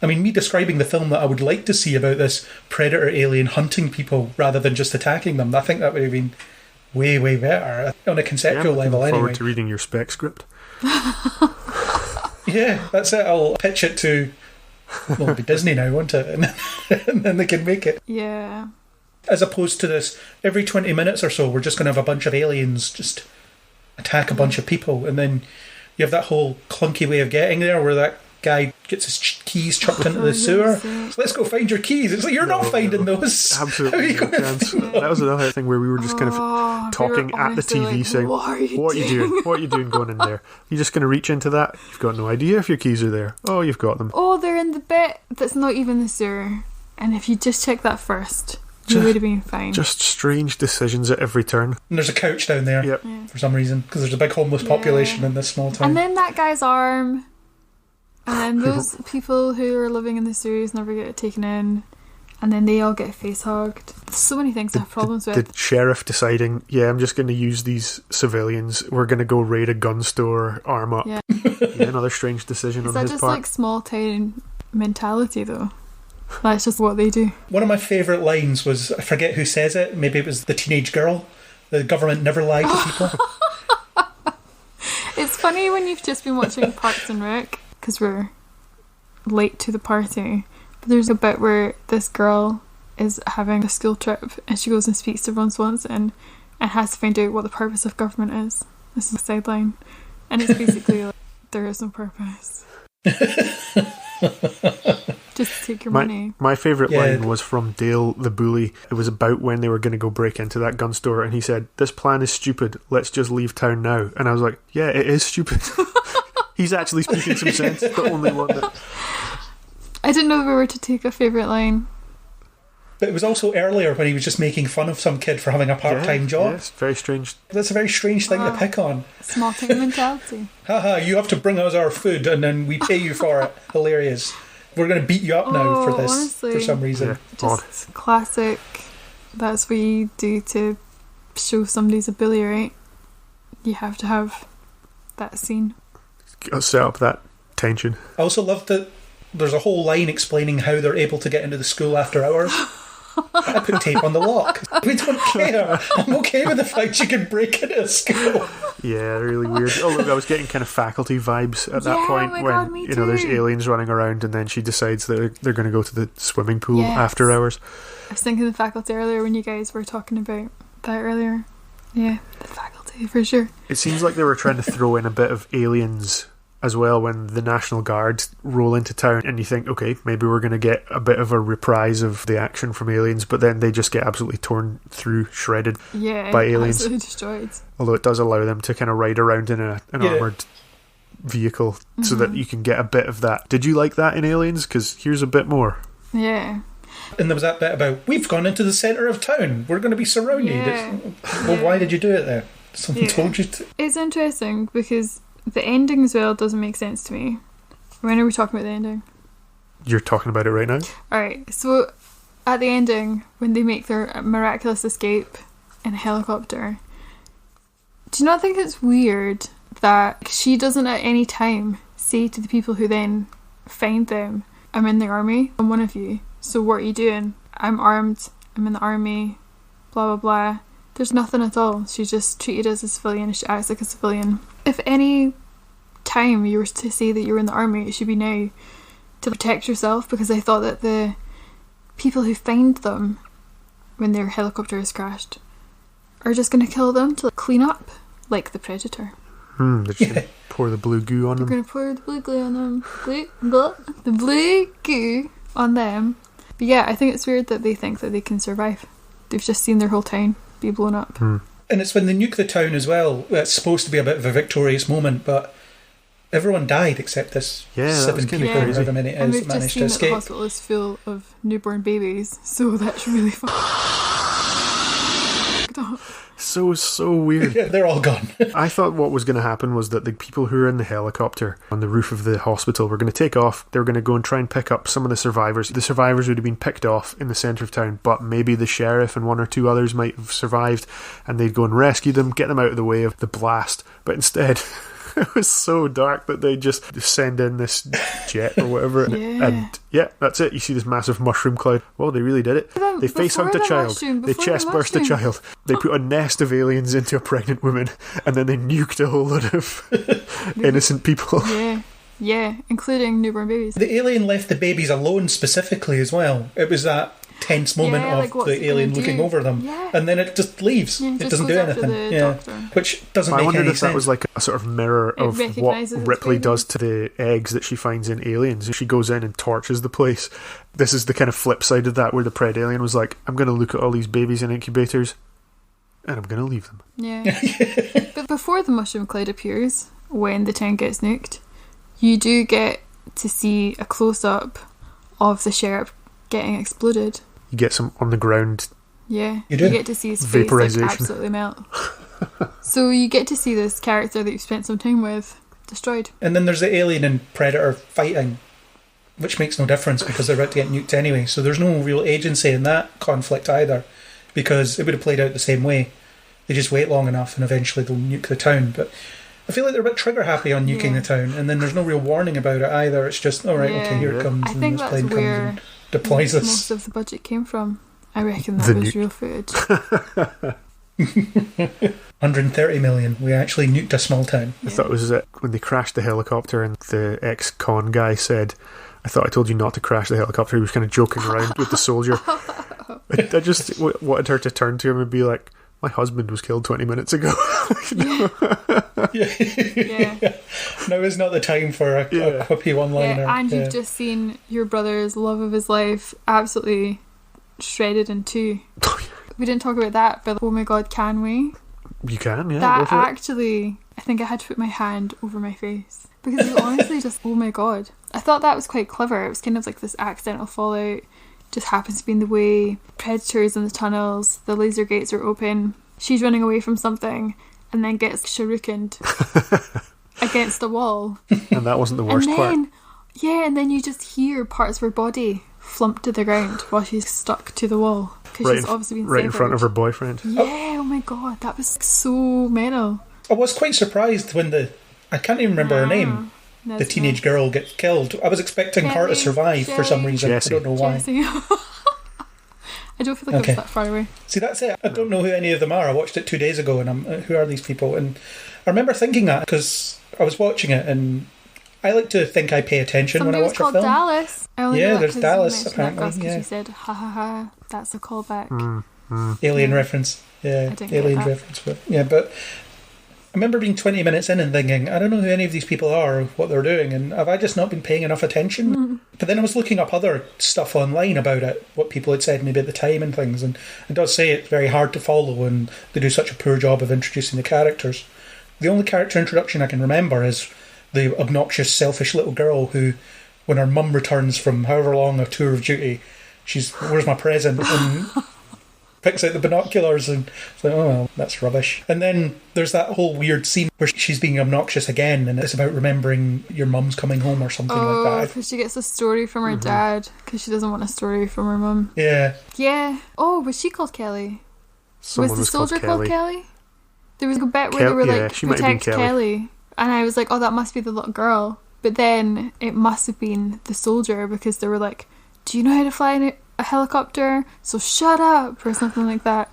I mean, me describing the film that I would like to see about this PredAlien hunting people rather than just attacking them, I think that would have been way, way better on a conceptual level I'm looking anyway. forward to reading your spec script. Yeah, that's it. I'll pitch it to, well, it'll be Disney now, won't it? And then they can make it. Yeah. As opposed to this, every 20 minutes or so, we're just going to have a bunch of aliens just attack a bunch of people. And then you have that whole clunky way of getting there where that guy gets his keys chucked into the sewer. So let's go find your keys. It's like, you're not finding those. Absolutely no chance. That was another thing where we were just kind of talking at the TV like, saying, what are you doing? What are you doing going in there? You're just going to reach into that? You've got no idea if your keys are there. Oh, you've got them. Oh, they're in the bit that's not even the sewer. And if you just check that first, you would have been fine. Just strange decisions at every turn. And there's a couch down there for some reason, because there's a big homeless population in this small town. And then that guy's arm. And those people who are living in the sewers never get taken in. And then they all get face hugged. So many things I have problems with. The sheriff deciding, I'm just going to use these civilians. We're going to go raid a gun store, arm up. Yeah. Another strange decision on his part. Is that just like small town mentality though? That's just what they do. One of my favourite lines was, I forget who says it, maybe it was the teenage girl. The government never lied to people. It's funny when you've just been watching Parks and Rec, because we're late to the party. But there's a bit where this girl is having a school trip and she goes and speaks to Ron Swanson and has to find out what the purpose of government is. This is a sideline. And it's basically like, there is no purpose. Just take your money. My favourite line was from Dale the bully. It was about when they were going to go break into that gun store, and he said, "This plan is stupid. Let's just leave town now." And I was like, yeah, it is stupid. He's actually speaking some sense. The only one that... I didn't know if we were to take a favourite line. But it was also earlier when he was just making fun of some kid for having a part-time job. Yes, very strange. That's a very strange thing to pick on. Small town mentality. Haha, you have to bring us our food and then we pay you for it. Hilarious. We're going to beat you up now for this, honestly, for some reason. Yeah, just classic. That's what you do to show somebody's a bully, right? You have to have that scene. Set up that tension. I also love that there's a whole line explaining how they're able to get into the school after hours. I put tape on the lock. We don't care. I'm okay with the fact you can break into a school. Yeah, really weird. Although I was getting kind of faculty vibes at that point when there's aliens running around, and then she decides that they're going to go to the swimming pool after hours. I was thinking of the faculty earlier when you guys were talking about that earlier. Yeah, the faculty for sure. It seems like they were trying to throw in a bit of aliens as well when the National Guard roll into town, and you think, okay, maybe we're going to get a bit of a reprise of the action from Aliens, but then they just get absolutely torn through, shredded by aliens. Absolutely destroyed. Although it does allow them to kind of ride around in an armoured vehicle so that you can get a bit of that. Did you like that in Aliens? Because here's a bit more. Yeah. And there was that bit about, we've gone into the centre of town, we're going to be surrounded. Yeah. Well, why did you do it there? Someone told you to. It's interesting because the ending as well doesn't make sense to me. When are we talking about the ending? You're talking about it right now? Alright, so at the ending, when they make their miraculous escape in a helicopter, do you not think it's weird that she doesn't at any time say to the people who then find them, I'm in the army, I'm one of you, so what are you doing? I'm armed, I'm in the army, blah blah blah. There's nothing at all. She's just treated as a civilian. She acts like a civilian. If any time you were to say that you were in the army, it should be now to protect yourself, because I thought that the people who find them when their helicopter is crashed are just going to kill them to clean up, like the Predator. They're just going to pour the blue goo on They're them. going to pour the blue glue on them. The blue goo on them. But yeah, I think it's weird that they think that they can survive. They've just seen their whole town be blown up. And it's when they nuke the town as well. It's supposed to be a bit of a victorious moment, but everyone died except this 7 people, however many it and is, we've that managed just to seen that the escape. hospital is full of newborn babies, so that's really fucked up. So weird. Yeah, they're all gone. I thought what was going to happen was that the people who were in the helicopter on the roof of the hospital were going to take off. They were going to go and try and pick up some of the survivors. The survivors would have been picked off in the centre of town, but maybe the sheriff and 1 or 2 others might have survived, and they'd go and rescue them, get them out of the way of the blast. But instead, it was so dark that they just send in this jet or whatever. And that's it. You see this massive mushroom cloud. Well, they really did it. They face-hugged a child. They chest-burst a child. They put a nest of aliens into a pregnant woman, and then they nuked a whole lot of innocent people. Yeah, including newborn babies. The alien left the babies alone specifically as well. It was that tense moment of the alien looking over them, and then it just leaves. It doesn't do anything. Which doesn't make any sense. I wondered if that was like a sort of mirror of what Ripley does to the eggs that she finds in Aliens. She goes in and torches the place. This is the kind of flip side of that, where the PredAlien was like, I'm going to look at all these babies in incubators and I'm going to leave them. But before the mushroom cloud appears, when the town gets nuked, you do get to see a close-up of the sheriff getting exploded. You get some on the ground. Yeah, you do. You get to see his face like absolutely melt. So you get to see this character that you've spent some time with destroyed. And then there's the alien and Predator fighting, which makes no difference because they're about to get nuked anyway. So there's no real agency in that conflict either, because it would have played out the same way. They just wait long enough and eventually they'll nuke the town. But I feel like they're a bit trigger happy on nuking the town, and then there's no real warning about it either. It's just, alright, okay, here it comes. I think this that's plane where comes and deploys us. Most of the budget came from. I reckon that was real footage. 130 million. We actually nuked a small town. I thought it was it when they crashed the helicopter, and the ex-con guy said, I thought I told you not to crash the helicopter. He was kind of joking around with the soldier. I just wanted her to turn to him and be like, my husband was killed 20 minutes ago. Now is not the time for a quippy one-liner. And you've just seen your brother's love of his life absolutely shredded in two. We didn't talk about that, but oh my god, can we? You can, yeah. That actually, I think I had to put my hand over my face. Because it was honestly just, oh my god. I thought that was quite clever. It was kind of like this accidental fallout. Just happens to be in the way. Predators in the tunnels. The laser gates are open. She's running away from something and then gets shurikened against a wall. And that wasn't the worst part. Yeah, and then you just hear parts of her body flump to the ground while she's stuck to the wall. Because she's obviously been right in front of her boyfriend. Yeah, oh my god, that was so mental. I was quite surprised when I can't even remember her name. The teenage girl gets killed. I was expecting her to survive for some reason. Jessie. I don't know why. I don't feel like I was that far away. See, that's it. I don't know who any of them are. I watched it 2 days ago, and who are these people? And I remember thinking that because I was watching it, and I like to think I pay attention when I watch a film. Dallas. There's Dallas apparently. Yeah, she said, "Ha ha ha." That's a callback. Alien reference. Yeah, alien reference. But I remember being 20 minutes in and thinking, I don't know who any of these people are or what they're doing, and have I just not been paying enough attention? But then I was looking up other stuff online about it, what people had said maybe at the time and things, and it does say it's very hard to follow and they do such a poor job of introducing the characters. The only character introduction I can remember is the obnoxious, selfish little girl who, when her mum returns from however long a tour of duty, she's, where's my present? And picks out the binoculars and it's like, oh well, that's rubbish. And then there's that whole weird scene where she's being obnoxious again, and it's about remembering your mum's coming home or something like that. Because she gets a story from her dad because she doesn't want a story from her mum. Yeah. Oh, was she called Kelly? Someone was the soldier called Kelly? There was a bit where they were like, she might have been Kelly. And I was like, oh, that must be the little girl. But then it must have been the soldier, because they were like, do you know how to fly a helicopter? So shut up, or something like that.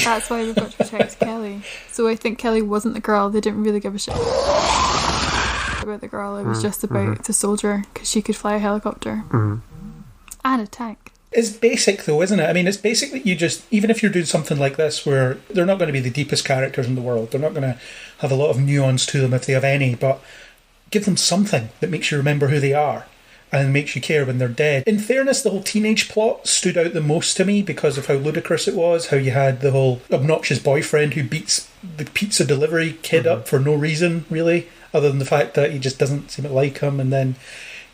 That's why we've got to protect Kelly. So I think Kelly wasn't the girl. They didn't really give a shit about the girl. It was just about the soldier, because she could fly a helicopter and a tank. It's basic though, isn't it? I mean, it's basically you just, even if you're doing something like this where they're not going to be the deepest characters in the world, they're not going to have a lot of nuance to them if they have any, but give them something that makes you remember who they are and makes you care when they're dead. In fairness, the whole teenage plot stood out the most to me because of how ludicrous it was, how you had the whole obnoxious boyfriend who beats the pizza delivery kid up for no reason, really, other than the fact that he just doesn't seem to like him. And then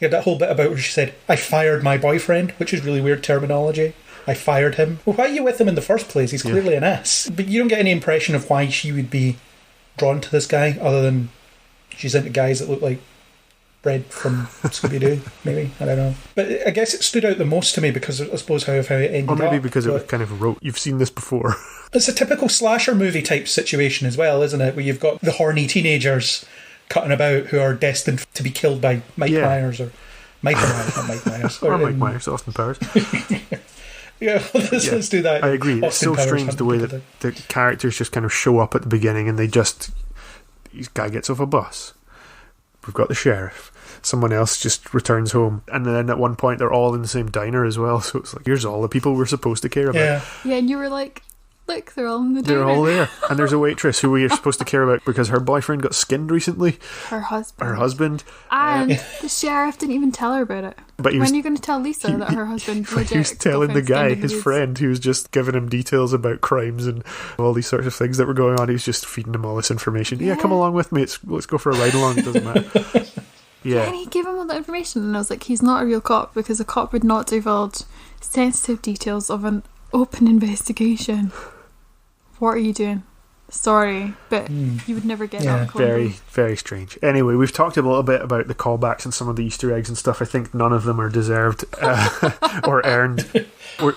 you had that whole bit about where she said, I fired my boyfriend, which is really weird terminology. I fired him. Well, why are you with him in the first place? He's clearly an ass. But you don't get any impression of why she would be drawn to this guy, other than she's into guys that look like Bread from Scooby-Doo, maybe. I don't know. But I guess it stood out the most to me because I suppose how it ended up. Or maybe because it was kind of rote. You've seen this before. It's a typical slasher movie type situation as well, isn't it? Where you've got the horny teenagers cutting about who are destined to be killed by Mike Myers or Michael Myers, not Mike Myers. Or Mike Myers, Austin Powers. Let's do that. I agree. It's so strange the way that the characters just kind of show up at the beginning and this guy gets off a bus. We've got the sheriff. Someone else just returns home. And then at one point they're all in the same diner as well. So it's like, here's all the people we're supposed to care about. Yeah, and you were like, look, they're all in the diner. They're all there. And there's a waitress who we are supposed to care about because her boyfriend got skinned recently. Her husband. Uh, And the sheriff didn't even tell her about it. But when are you going to tell Lisa that her husband legit he was telling the guy, his dudes? friend, who was just giving him details about crimes and all these sorts of things that were going on. He was just feeding him all this information. Yeah, come along with me. Let's go for a ride along. It doesn't matter. Yeah. And he gave him all the information, and I was like, he's not a real cop because a cop would not divulge sensitive details of an open investigation. What are you doing? Sorry, but you would never get that. Very, very strange. Anyway, we've talked a little bit about the callbacks and some of the Easter eggs and stuff. I think none of them are deserved or earned.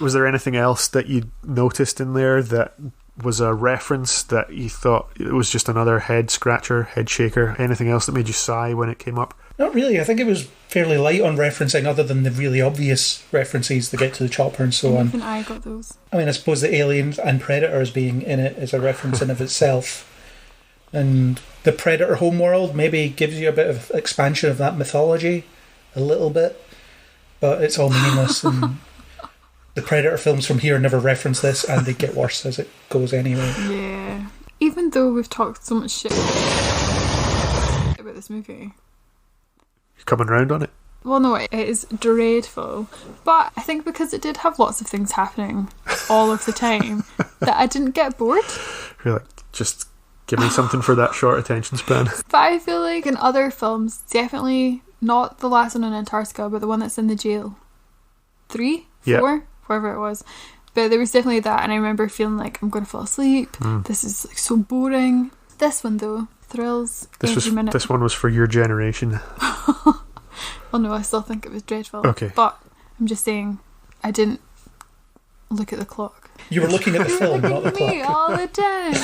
Was there anything else that you noticed in there that was a reference that you thought it was just another head scratcher, head shaker? Anything else that made you sigh when it came up? Not really. I think it was fairly light on referencing, other than the really obvious references that get to the chopper and so on. Even I got those. I mean, I suppose the aliens and predators being in it is a reference in of itself. And the Predator homeworld maybe gives you a bit of expansion of that mythology, a little bit, but it's all meaningless. And the Predator films from here never reference this, and they get worse as it goes anyway. Yeah. Even though we've talked so much shit about this movie. Coming round on it? Well, no, it is dreadful. But I think because it did have lots of things happening all of the time, that I didn't get bored. You're like, just give me something for that short attention span. But I feel like in other films, definitely not the last one in Antarctica, but the one that's in the jail. 3? 4? Wherever it was. But there was definitely that, and I remember feeling like I'm going to fall asleep. This is like so boring. This one, though, thrills every minute. This one was for your generation. Well, no, I still think it was dreadful. Okay. But I'm just saying, I didn't look at the clock. You were looking at the film, not the clock. Me all the time.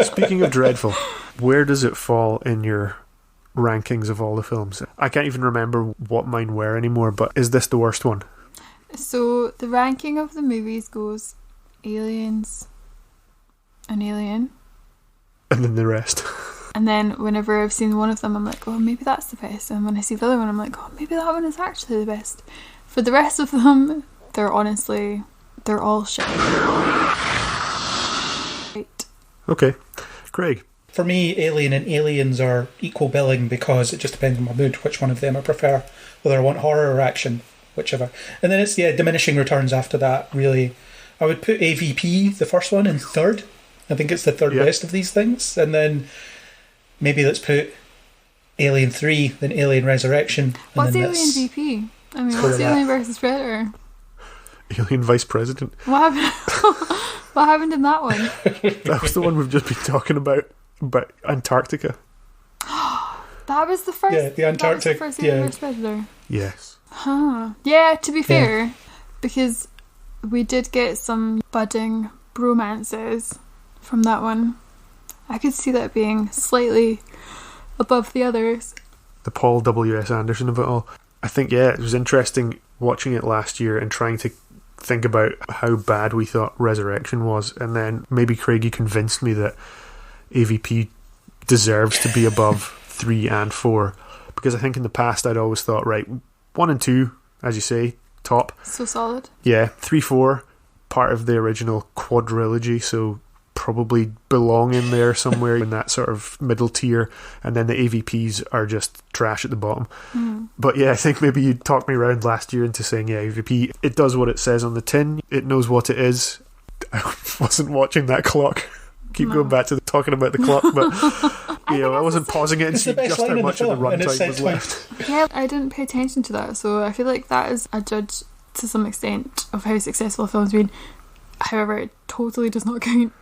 Speaking of dreadful, where does it fall in your rankings of all the films? I can't even remember what mine were anymore, but is this the worst one? So the ranking of the movies goes Aliens, An Alien, and then the rest. And then whenever I've seen one of them, I'm like, oh, maybe that's the best. And when I see the other one, I'm like, oh, maybe that one is actually the best. For the rest of them, they're all shit. Right. Okay. Craig. For me, Alien and Aliens are equal billing because it just depends on my mood, which one of them I prefer, whether I want horror or action, whichever. And then it's, diminishing returns after that, really. I would put AVP, the first one, in third. I think it's the third best of these things. And then maybe let's put Alien 3, then Alien Resurrection. What's Alien VP? I mean, what's Alien versus Predator? Alien Vice President. What happened? What happened in that one? That was the one we've just been talking about Antarctica. That was the first. Yeah, the Antarctic. That was the first Alien versus Predator. Yes. Huh. Yeah, to be fair, because we did get some budding bromances from that one. I could see that being slightly above the others. The Paul W.S. Anderson of it all. I think, it was interesting watching it last year and trying to think about how bad we thought Resurrection was, and then maybe Craigie convinced me that AVP deserves to be above 3 and 4, because I think in the past I'd always thought, right, 1 and 2, as you say, top. So solid. Yeah, 3, 4, part of the original quadrilogy, so probably belong in there somewhere in that sort of middle tier, and then the AVPs are just trash at the bottom. But yeah, I think maybe you talked me around last year into saying, yeah, AVP, it does what it says on the tin, it knows what it is. I wasn't watching that clock. Keep going back to talking about the clock, but I wasn't pausing it and seeing just how much of the runtime was left. Yeah, I didn't pay attention to that, so I feel like that is a judge to some extent of how successful a film's been. However, it totally does not count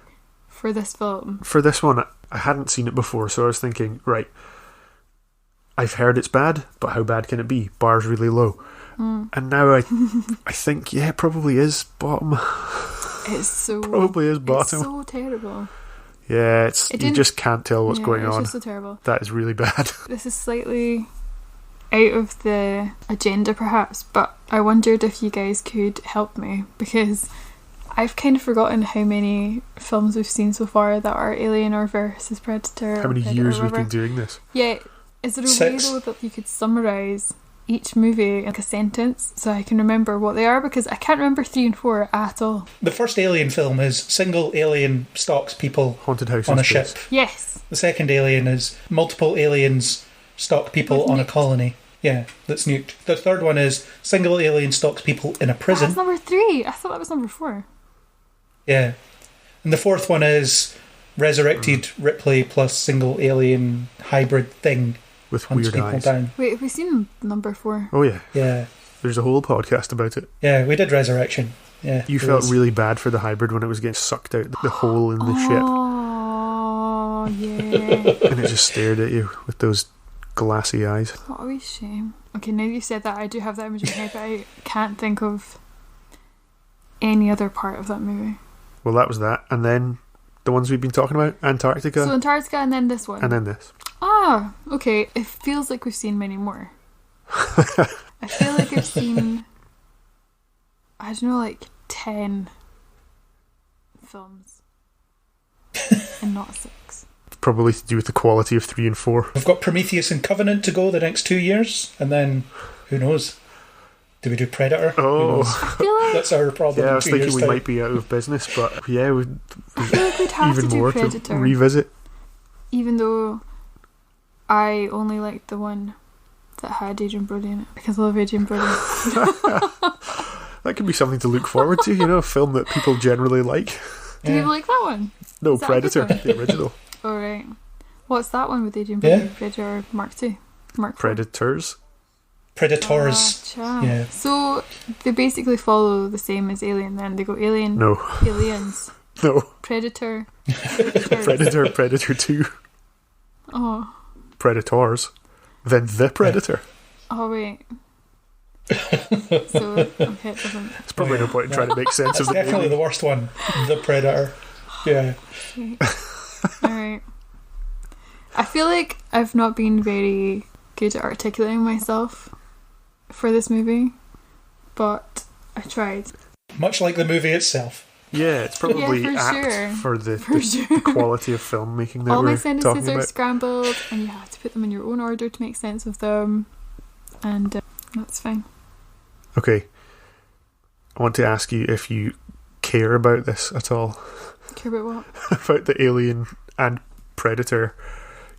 for this film. For this one, I hadn't seen it before, so I was thinking, right, I've heard it's bad, but how bad can it be? Bar's really low. And now I think, yeah, it probably is bottom. Probably is bottom. It's so terrible. Yeah, you just can't tell what's going on. It's just so terrible. That is really bad. This is slightly out of the agenda, perhaps, but I wondered if you guys could help me, because I've kind of forgotten how many films we've seen so far that are Alien or versus Predator. How many years we've been doing this? Yeah, is there a way though that you could summarise each movie in like a sentence so I can remember what they are, because I can't remember 3 and 4 at all. The first Alien film is single alien stalks people haunted house on a ship. Yes. The second Alien is multiple aliens stalk people on a colony. Yeah, that's nuked. The third one is single alien stalks people in a prison. That's number 3. I thought that was number 4. Yeah. And the fourth one is resurrected Ripley plus single alien hybrid thing. With weird eyes. Down. Wait, have we seen number 4? Oh yeah. Yeah. There's a whole podcast about it. Yeah, we did Resurrection. Yeah. You felt really bad for the hybrid when it was getting sucked out the hole in the ship. Oh, yeah. And it just stared at you with those glassy eyes. What a wee shame. Okay, now you said that, I do have that image in my head, but I can't think of any other part of that movie. Well, that was that. And then the ones we've been talking about, Antarctica. So Antarctica and then this one. And then this. Ah, okay. It feels like we've seen many more. I feel like I've seen, I don't know, like 10 films and not 6. It's probably to do with the quality of 3 and 4. We've got Prometheus and Covenant to go the next 2 years, and then who knows? Do we do Predator? Oh, I feel like that's our problem. Yeah, I was thinking we might be out of business, but yeah, I feel like we'd have even to do more Predator to revisit. Even though I only liked the one that had Adrian Brody in it, because I love Adrian Brody. That could be something to look forward to, a film that people generally like. Do people like that one? No, Is that Predator, the original. Alright. What's that one with Adrian Brody? Yeah. Predator Mark 2? Mark 4? Predators. Yeah. So they basically follow the same as Alien then. They go Alien, No. Aliens, No. Predator, Predator, Predator 2. Oh. Predators. Then The Predator. Oh, wait. So, okay, it doesn't... There's probably no point in trying to make sense of the definitely movie. the worst one. The Predator. Yeah. Alright. I feel like I've not been very good at articulating myself for this movie, but I tried. Much like the movie itself. Yeah, it's probably apt for the quality of filmmaking that all my we're sentences talking are about. scrambled, and you have to put them in your own order to make sense of them, and that's fine. Okay, I want to ask you if you care about this at all. Care about what? About the Alien and Predator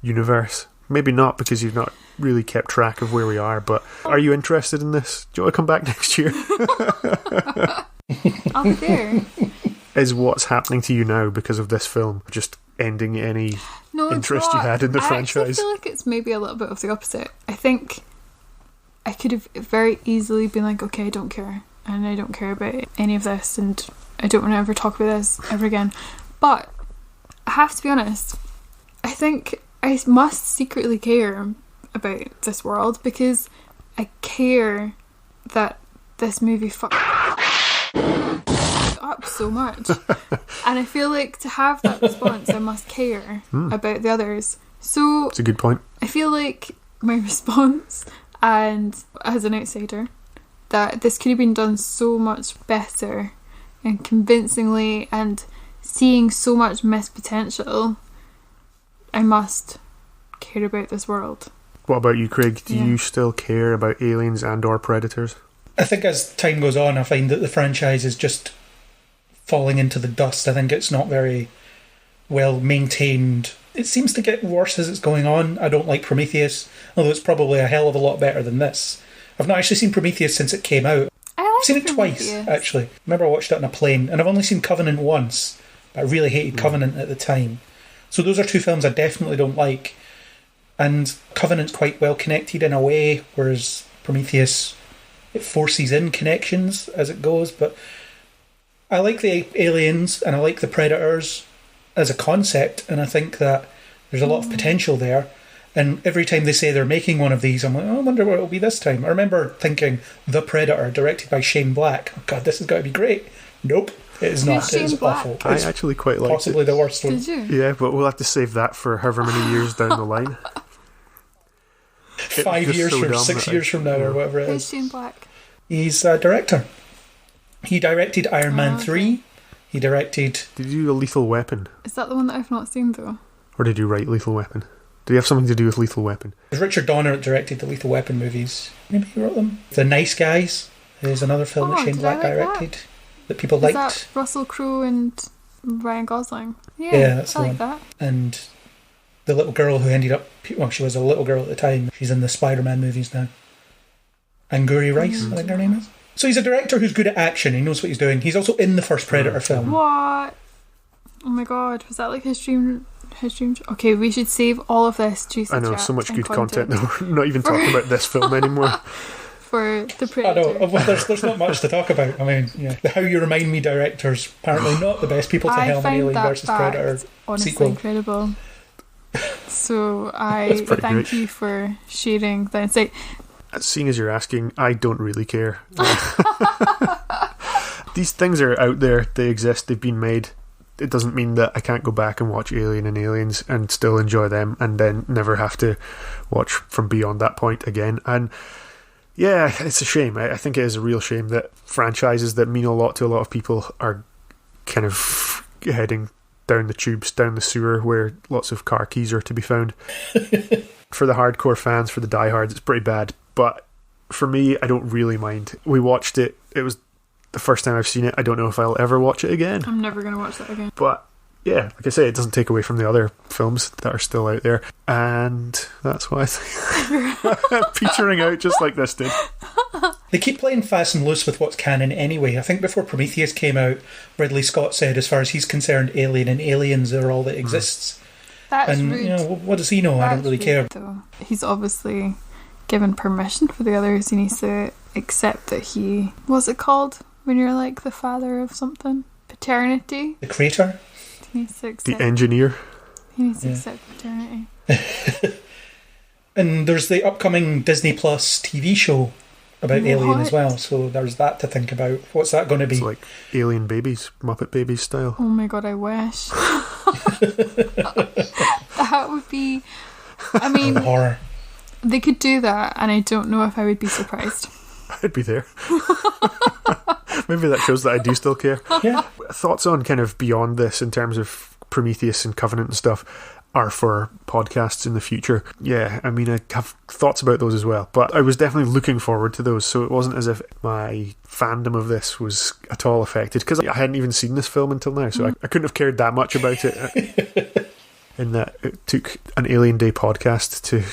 universe. Maybe not, because you've not really kept track of where we are, but are you interested in this? Do you want to come back next year? I'll be there. Is what's happening to you now because of this film just ending any interest you had in the franchise? I feel like it's maybe a little bit of the opposite. I think I could have very easily been like, okay, I don't care, and I don't care about any of this, and I don't want to ever talk about this ever again. But I have to be honest, I think I must secretly care about this world, because I care that this movie fucked up so much, and I feel like to have that response I must care about the others. So it's a good point. I feel like my response, and as an outsider, that this could have been done so much better and convincingly, and seeing so much missed potential, I must care about this world. What about you, Craig? Do you still care about aliens and or predators? I think as time goes on, I find that the franchise is just falling into the dust. I think it's not very well maintained. It seems to get worse as it's going on. I don't like Prometheus, although it's probably a hell of a lot better than this. I've not actually seen Prometheus since it came out. I've seen it twice, actually. I remember I watched it on a plane, and I've only seen Covenant once, but I really hated Covenant at the time. So those are two films I definitely don't like. And Covenant's quite well connected in a way, whereas Prometheus, it forces in connections as it goes. But I like the aliens and I like the predators as a concept, and I think that there's a lot of potential there. And every time they say they're making one of these, I'm like, oh, I wonder what it'll be this time. I remember thinking The Predator, directed by Shane Black. Oh God, this has got to be great. Nope, it is not. It is awful. I actually quite liked it. Possibly the worst one. Did you? Yeah, but we'll have to save that for however many years down the line. 5 years from 6 years from now, or whatever it Who's is. Shane Black? He's a director. He directed Iron Man 3. He directed... Did you do a Lethal Weapon? Is that the one that I've not seen, though? Or did you write Lethal Weapon? Did he have something to do with Lethal Weapon? It was Richard Donner that directed the Lethal Weapon movies. Maybe he wrote them. The Nice Guys is another film that Shane Black directed that people liked. Is that Russell Crowe and Ryan Gosling? Yeah, that's the I one. like that. And the little girl who ended up... Well, she was a little girl at the time. She's in the Spider-Man movies now. Angourie Rice, I think her name is. So he's a director who's good at action. He knows what he's doing. He's also in the first Predator film. What? Oh my god, was that like his dream? Okay, we should save all of this juicy I know, chat so much and good content. We're not even talking about this film anymore. For the I Predator. know, well, there's not much to talk about. I mean, yeah. The How You Remind Me directors, apparently not the best people to I helm an find Alien that versus Predator fact honestly sequel. incredible. So I pretty thank great. you for sharing the insight. Seeing as you're asking, I don't really care. These things are out there, they exist, they've been made. It doesn't mean that I can't go back and watch Alien and Aliens and still enjoy them and then never have to watch from beyond that point again. And yeah, it's a shame. I think it is a real shame that franchises that mean a lot to a lot of people are kind of heading down the tubes, down the sewer where lots of car keys are to be found. For the hardcore fans, for the diehards, it's pretty bad. But for me, I don't really mind. We watched it. It was the first time I've seen it. I don't know if I'll ever watch it again. I'm never going to watch that again. But yeah, like I say, it doesn't take away from the other films that are still out there. And that's why I think petering out just like this did. They keep playing fast and loose with what's canon anyway. I think before Prometheus came out, Ridley Scott said, as far as he's concerned, Alien and Aliens are all that exists. That's And, rude. you know, what does he know? I don't really care. Though. He's obviously given permission for the others. He needs to accept that he... What's it called when you're like the father of something? Paternity? The creator? He needs to accept, The engineer. he needs to accept paternity. And there's the upcoming Disney Plus TV show about Alien as What? well, so there's that to think about. What's that going to be? It's like Alien Babies, Muppet Babies style. Oh my god, I wish. That would be... I mean, Horror. they could do that, and I don't know if I would be surprised. I'd be there. Maybe that shows that I do still care. Yeah. Thoughts on kind of beyond this in terms of Prometheus and Covenant and stuff are for podcasts in the future. Yeah, I mean, I have thoughts about those as well, but I was definitely looking forward to those, so it wasn't as if my fandom of this was at all affected, because I hadn't even seen this film until now, so I couldn't have cared that much about it. In that it took an Alien Day podcast to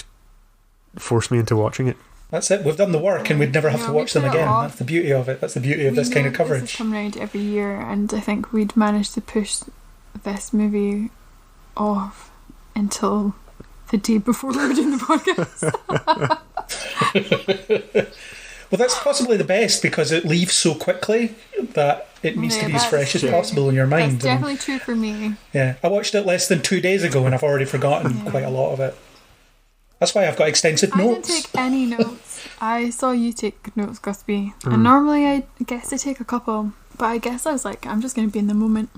force me into watching it. That's it. We've done the work and we'd never have Yeah, to we watch them put it again. off. That's the beauty of it. That's the beauty of We this kind know of This is coverage. coming around every year, and I think we'd managed to push this movie off until the day before we were doing the podcast. Well, that's possibly the best because it leaves so quickly that it needs to Yeah, be as that's fresh as true. possible in your mind. That's definitely true for me. Yeah, I watched it less than 2 days ago and I've already forgotten quite a lot of it. That's why I've got extensive I didn't notes. take any notes. I saw you take notes, Gusby. And normally I guess I take a couple, but I guess I was like, I'm just going to be in the moment.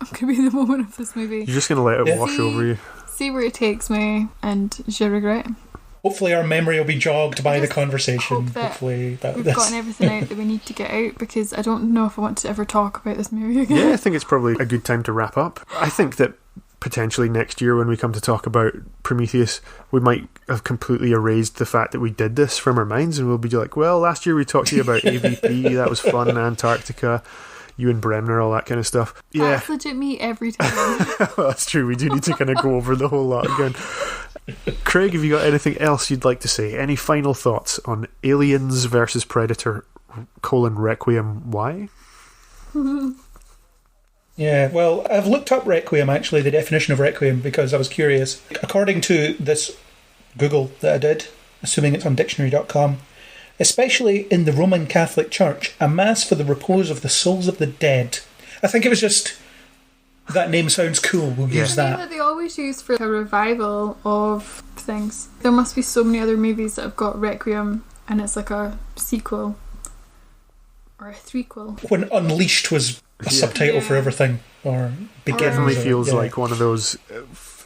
I'm going to be in the moment of this movie. You're just going to let it Yeah. wash over you. See where it takes me, and je regret. Hopefully our memory will be jogged by the Just conversation. hope that Hopefully that We've this. gotten everything out that we need to get out, because I don't know if I want to ever talk about this movie again. Yeah, I think it's probably a good time to wrap up. I think that potentially next year when we come to talk about Prometheus, we might have completely erased the fact that we did this from our minds, and we'll be like, well, last year we talked to you about AVP, that was fun, Antarctica, you and Bremner, all that kind of stuff. Yeah. That's legit me every time. Well, that's true, we do need to kind of go over the whole lot again. Craig, have you got anything else you'd like to say? Any final thoughts on Aliens versus Predator, Requiem, why? Yeah, well, I've looked up Requiem, actually, the definition of Requiem, because I was curious. According to this Google that I did, assuming it's on dictionary.com, especially in the Roman Catholic Church, a mass for the repose of the souls of the dead. I think it was just, that name sounds cool, we'll use The name that. that they always use for a revival of things. There must be so many other movies that have got Requiem, and it's like a sequel. Or a threequel. When Unleashed was a subtitle for everything, or Begins. Definitely feels like one of those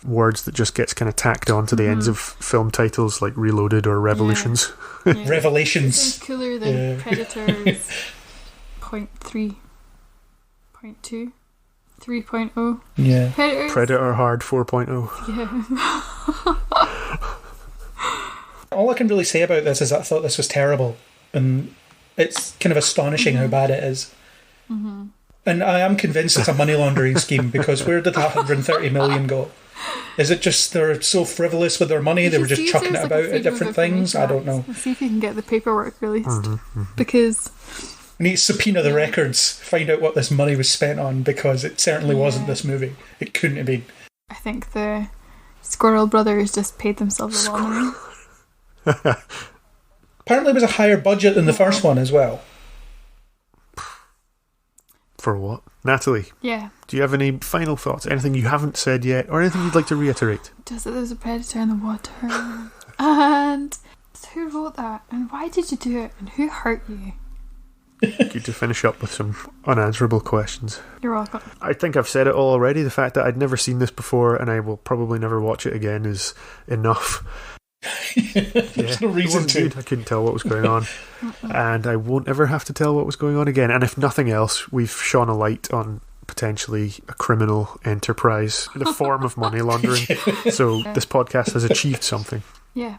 words that just gets kind of tacked on to the ends of film titles, like Reloaded or Revolutions. Yeah. Revelations. It sounds cooler than Predators 0.3, 0.2, 3.0. Yeah. Predator Hard 4.0. Yeah. All I can really say about this is I thought this was terrible, and it's kind of astonishing how bad it is. Mm-hmm. And I am convinced it's a money laundering scheme, because where did that 130 million go? Is it just they're so frivolous with their money, they were just chucking it about at different things? I don't know. Let's see if you can get the paperwork released. Because we need to subpoena the records, find out what this money was spent on, because it certainly wasn't this movie. It couldn't have been. I think the Squirrel Brothers just paid themselves a lot of money. Apparently it was a higher budget than the first one as well. For what? Natalie? Yeah. Do you have any final thoughts? Anything you haven't said yet, or anything you'd like to reiterate? Just that there's a predator in the water. And who wrote that? And why did you do it? And who hurt you? Good to finish up with some unanswerable questions. You're welcome. I think I've said it all already. The fact that I'd never seen this before and I will probably never watch it again is enough. There's no reason to. Good. I couldn't tell what was going on. And I won't ever have to tell what was going on again. And if nothing else, we've shone a light on potentially a criminal enterprise in the form of money laundering. So this podcast has achieved something. Yeah.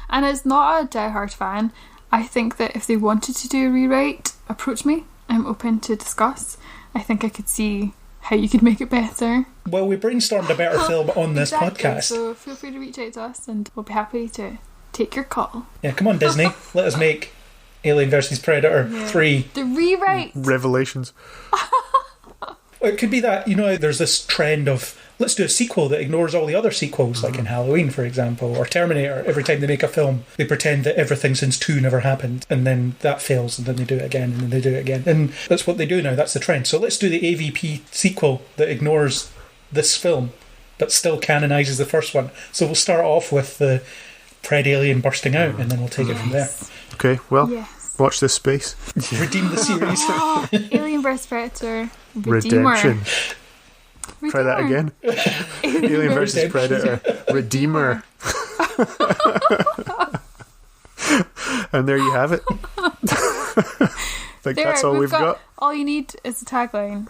And as not a diehard fan, I think that if they wanted to do a rewrite, approach me. I'm open to discuss. I think I could see how you could make it better. Well, we brainstormed a better film on this podcast. So feel free to reach out to us and we'll be happy to take your call. Yeah, come on, Disney. Let us make Alien vs. Predator 3. The rewrite! Revelations. Well, it could be that, there's this trend of, let's do a sequel that ignores all the other sequels, like in Halloween, for example, or Terminator. Every time they make a film, they pretend that everything since 2 never happened, and then that fails, and then they do it again, and then they do it again. And that's what they do now, that's the trend. So let's do the AVP sequel that ignores this film, but still canonises the first one. So we'll start off with the PredAlien bursting out, and then we'll take it from there. Okay, well, watch this space. Redeem the series. Alien vs. Predator. Redeemer. Redemption. Try that again. Alien vs. Predator. Redeemer. And there you have it. I think that's all we've got. All you need is a tagline.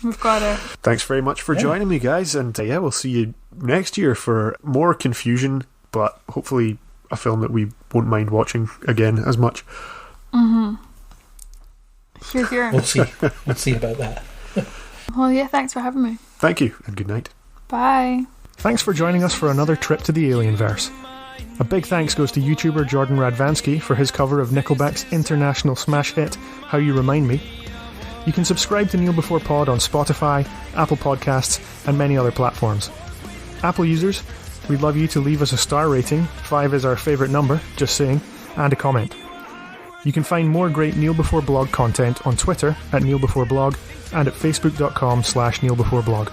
We've got it. Thanks very much for joining me, guys. And we'll see you next year for more confusion, but hopefully a film that we won't mind watching again as much. Mm-hmm. Here. We'll see. We'll see about that. Well, yeah, thanks for having me. Thank you, and good night. Bye. Thanks for joining us for another trip to the Alienverse. A big thanks goes to YouTuber Jordan Radvansky for his cover of Nickelback's international smash hit, How You Remind Me. You can subscribe to Kneel Before Pod on Spotify, Apple Podcasts, and many other platforms. Apple users, we'd love you to leave us a star rating, 5 is our favourite number, just saying, and a comment. You can find more great Kneel Before Blog content on Twitter at KneelBeforeBlog and at facebook.com/KneelBeforeBlog.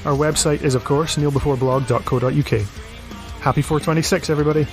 Our website is, of course, kneelbeforeblog.co.uk. Happy 426, everybody!